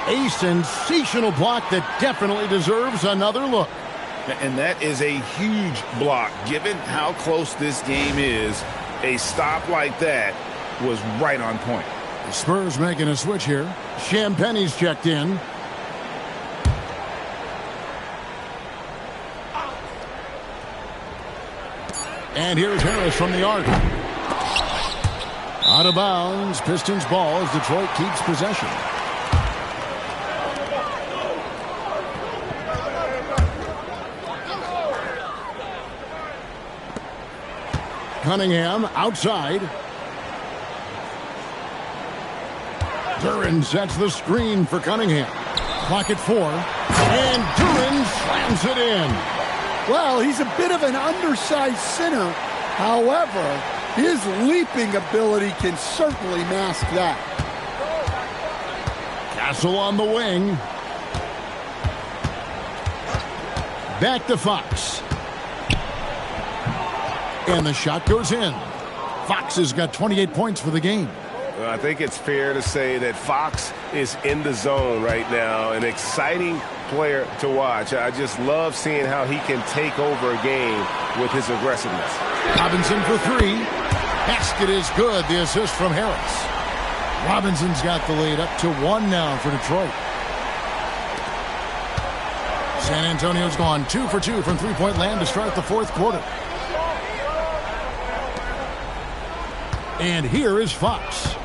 A sensational block that definitely deserves another look. And that is a huge block. Given how close this game is, a stop like that was right on point. The Spurs making a switch here. Champagne's checked in. And here's Harris from the arc. Out of bounds. Pistons ball as Detroit keeps possession. Cunningham outside. Duren sets the screen for Cunningham. Clock at 4. And Duren slams it in. Well, he's a bit of an undersized center. However, his leaping ability can certainly mask that. Castle on the wing. Back to Fox. And the shot goes in. Fox has got 28 points for the game. Well, I think it's fair to say that Fox is in the zone right now. An exciting player to watch. I just love seeing how he can take over a game with his aggressiveness. Robinson for 3. Basket is good. The assist from Harris. Robinson's got the lead up to 1 now for Detroit. San Antonio's gone 2 for 2 from three-point land to start the 4th quarter. And here is Fox.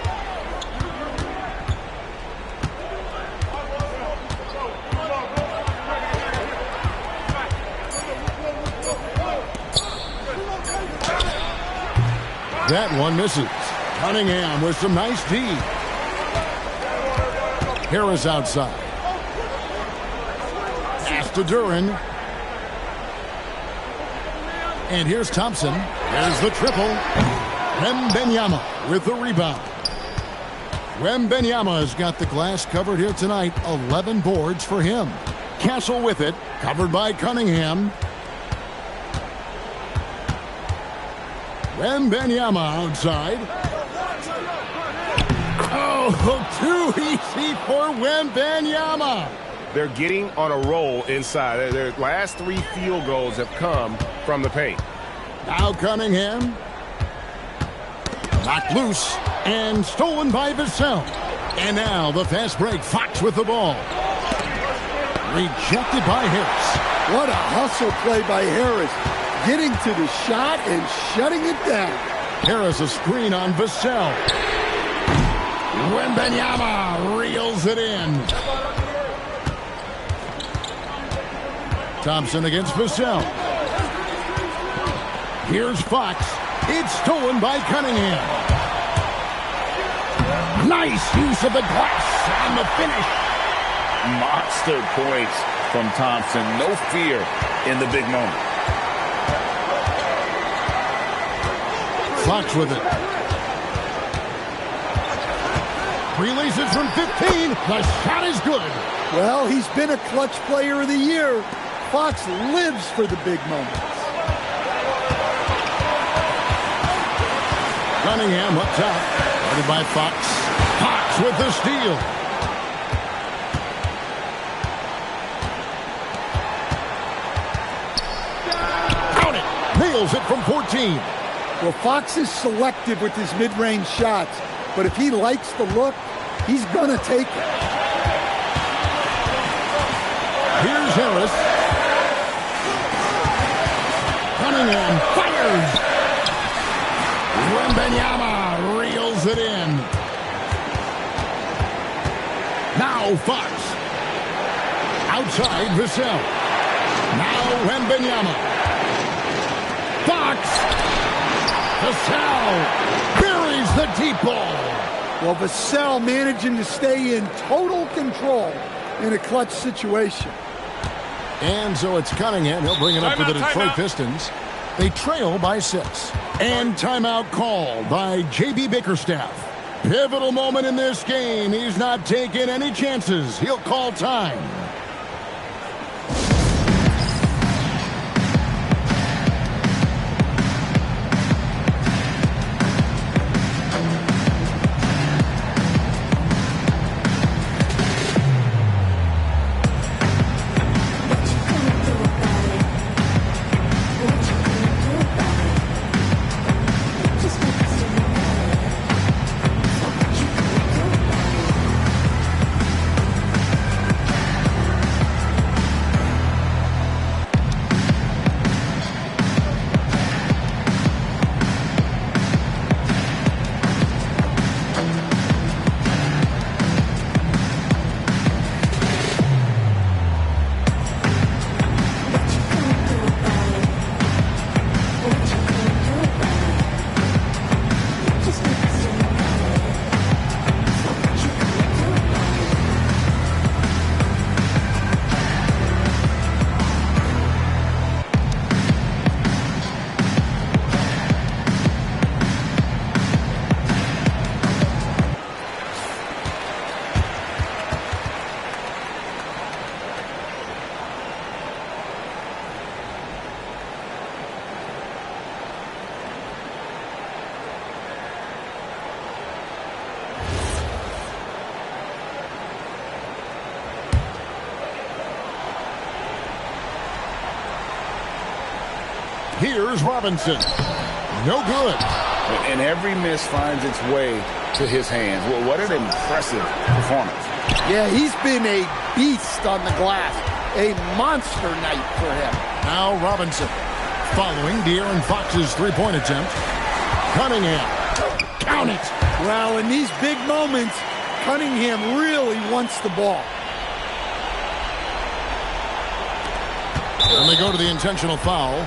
That one misses. Cunningham with some nice D. Harris outside. Pass to Duren. And here's Thompson. There's the triple. Wembanyama with the rebound. Wembanyama has got the glass covered here tonight. 11 boards for him. Castle with it, covered by Cunningham. Wembanyama outside. Oh, too easy for Wembanyama. They're getting on a roll inside. Their last 3 field goals have come from the paint. Now Cunningham. Knocked loose and stolen by Vassell. And now the fast break. Fox with the ball. Rejected by Harris. What a hustle play by Harris. Getting to the shot and shutting it down. Harris a screen on Vassell. Wembanyama reels it in. Thompson against Vassell. Here's Fox. It's stolen by Cunningham. Nice use of the glass on the finish. Monster points from Thompson. No fear in the big moment. Fox with it. Releases from 15. The shot is good. Well, he's been a clutch player of the year. Fox lives for the big moments. Cunningham up top. Guarded by Fox. Fox with the steal. Count it. Nails it from 14. Well, Fox is selective with his mid-range shots, but if he likes the look, he's going to take it. Here's Harris. Cunningham fires. Wembanyama reels it in. Now Fox. Outside Vassell. Now Wembanyama. Fox. Vassell buries the deep ball. Well, Vassell managing to stay in total control in a clutch situation. And so it's Cunningham. He'll bring it up for the Detroit Pistons. They trail by 6. And timeout called by J.B. Bickerstaff. Pivotal moment in this game. He's not taking any chances. He'll call time. Here's Robinson. No good. And every miss finds its way to his hands. Well, what an impressive performance. Yeah, he's been a beast on the glass. A monster night for him. Now Robinson. Following De'Aaron Fox's three-point attempt. Cunningham. Count it. Well, in these big moments, Cunningham really wants the ball. And they go to the intentional foul.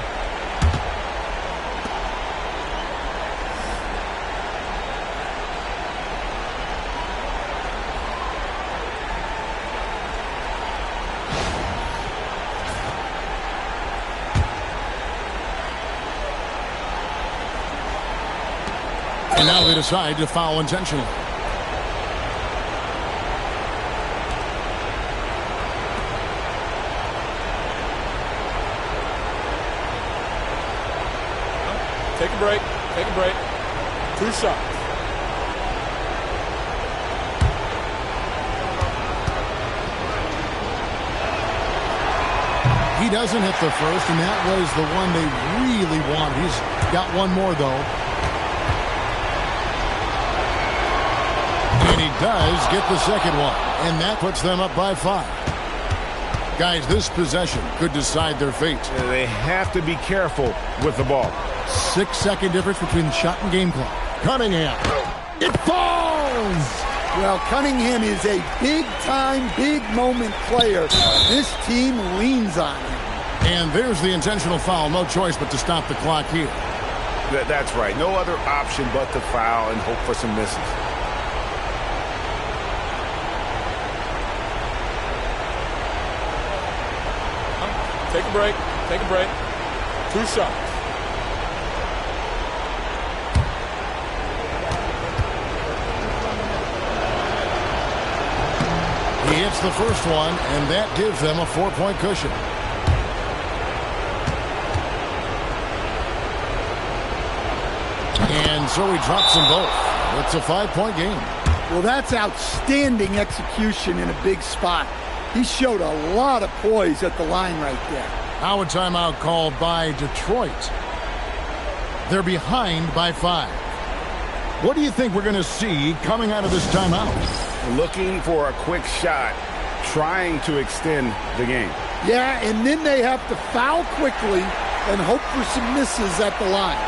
And now they decide to foul intentionally. Take a break. Take a break. 2 shots. He doesn't hit the first, and that was the one they really wanted. He's got one more, though. And he does get the second one, and that puts them up by 5. Guys, this possession could decide their fate. They have to be careful with the ball. 6-second difference between the shot and game clock. Cunningham. It falls! Well, Cunningham is a big-time, big-moment player. This team leans on him. And there's the intentional foul. No choice but to stop the clock here. That's right. No other option but to foul and hope for some misses. Take a break. Take a break. 2 shots. He hits the first one, and that gives them a 4-point cushion. And so he drops them both. It's a 5-point game. Well, that's outstanding execution in a big spot. He showed a lot of poise at the line right there. Now a timeout called by Detroit. They're behind by 5. What do you think we're going to see coming out of this timeout? Looking for a quick shot, trying to extend the game. Yeah, and then they have to foul quickly and hope for some misses at the line.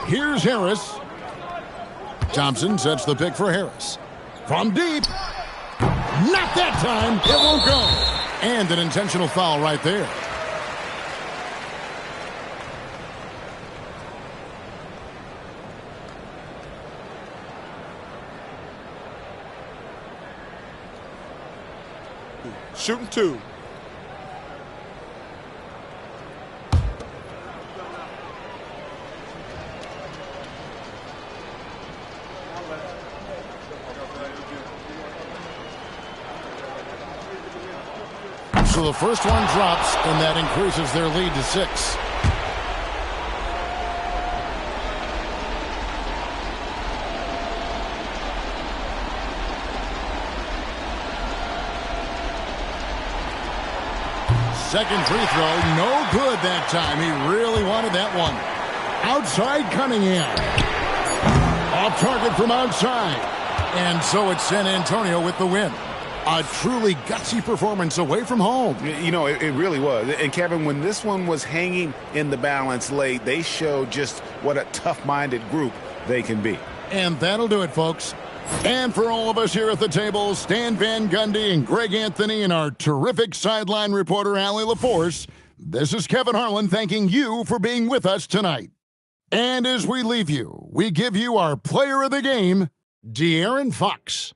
Here's Harris. Thompson sets the pick for Harris. From deep. Not that time. It won't go. And an intentional foul right there. Shooting 2. So the first one drops, and that increases their lead to 6. Second free throw, no good that time. He really wanted that one. Outside Cunningham. Off target from outside. And so it's San Antonio with the win. A truly gutsy performance away from home. You know, it really was. And, Kevin, when this one was hanging in the balance late, they showed just what a tough-minded group they can be. And that'll do it, folks. And for all of us here at the table, Stan Van Gundy and Greg Anthony and our terrific sideline reporter, Allie LaForce, this is Kevin Harlan thanking you for being with us tonight. And as we leave you, we give you our player of the game, De'Aaron Fox.